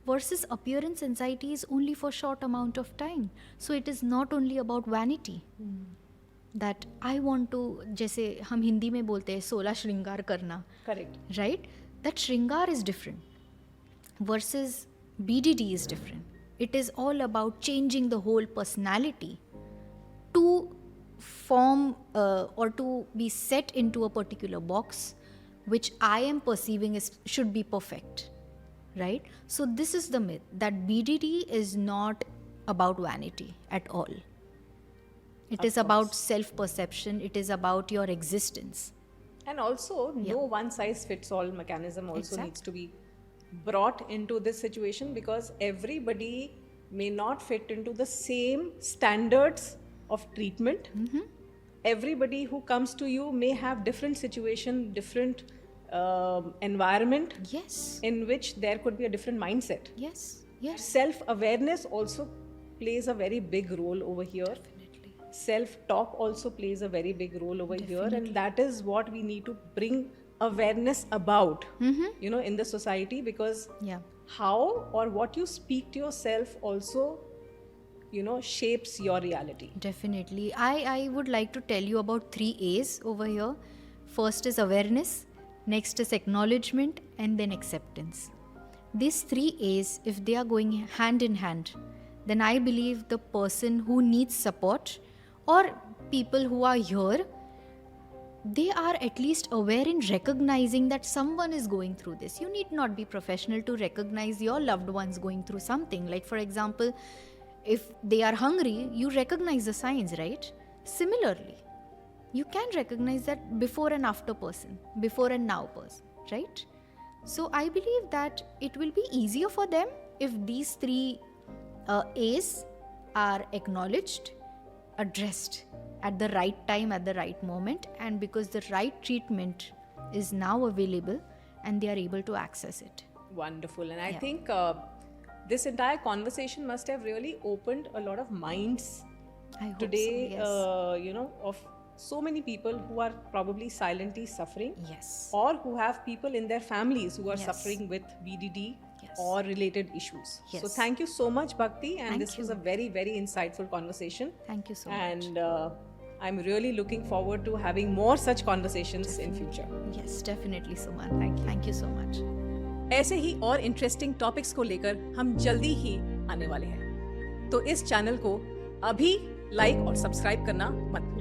S2: versus appearance anxiety is only for short amount of time. So it is not only about vanity, that I want to, जैसे हम हिंदी में बोलते हैं 16 श्रृंगार करना,
S1: Correct.
S2: right? That shringar is different versus BDD is different. It is all about changing the whole personality to form or to be set into a particular box which I am perceiving should be perfect, right? So this is the myth, that BDD is not about vanity at all. It is about self-perception. It is about your existence.
S1: And also, no one-size-fits-all mechanism also
S2: Exactly.
S1: needs to be brought into this situation, because everybody may not fit into the same standards of treatment. Everybody who comes to you may have different situation, different environment
S2: Yes.
S1: in which there could be a different mindset.
S2: Yes. Yes.
S1: Self-awareness also plays a very big role over here.
S2: Definitely.
S1: Self-talk also plays a very big role over here, and that is what we need to bring awareness about, in the society, because
S2: Yeah.
S1: how or what you speak to yourself also, shapes your reality.
S2: Definitely. I would like to tell you about 3 A's over here. First is awareness, next is acknowledgement, and then acceptance. These 3 A's, if they are going hand in hand, then I believe the person who needs support or people who are here, they are at least aware in recognizing that someone is going through this. You need not be professional to recognize your loved ones going through something. Like, for example, if they are hungry, you recognize the signs, right? Similarly, you can recognize that before and after person, before and now person, right? So I believe that it will be easier for them if these 3 A's are acknowledged, addressed at the right time, at the right moment, and because the right treatment is now available and they are able to access it.
S1: Wonderful. And I think this entire conversation must have really opened a lot of minds
S2: I hope
S1: today,
S2: so, yes.
S1: of so many people who are probably silently suffering,
S2: Yes.
S1: or who have people in their families who are
S2: Yes.
S1: suffering with BDD
S2: Yes.
S1: or related issues.
S2: Yes.
S1: So thank you so much, Bhakti, and
S2: Thank
S1: this was
S2: you.
S1: a very, very insightful conversation.
S2: Thank you so much.
S1: And I'm really looking forward to having more such conversations in future.
S2: Yes, definitely, Suman. Thank you so much.
S1: ऐसे ही और interesting topics को लेकर हम जल्दी ही आने वाले हैं, तो इस चैनल को अभी लाइक और सब्सक्राइब करना मत भूलिए।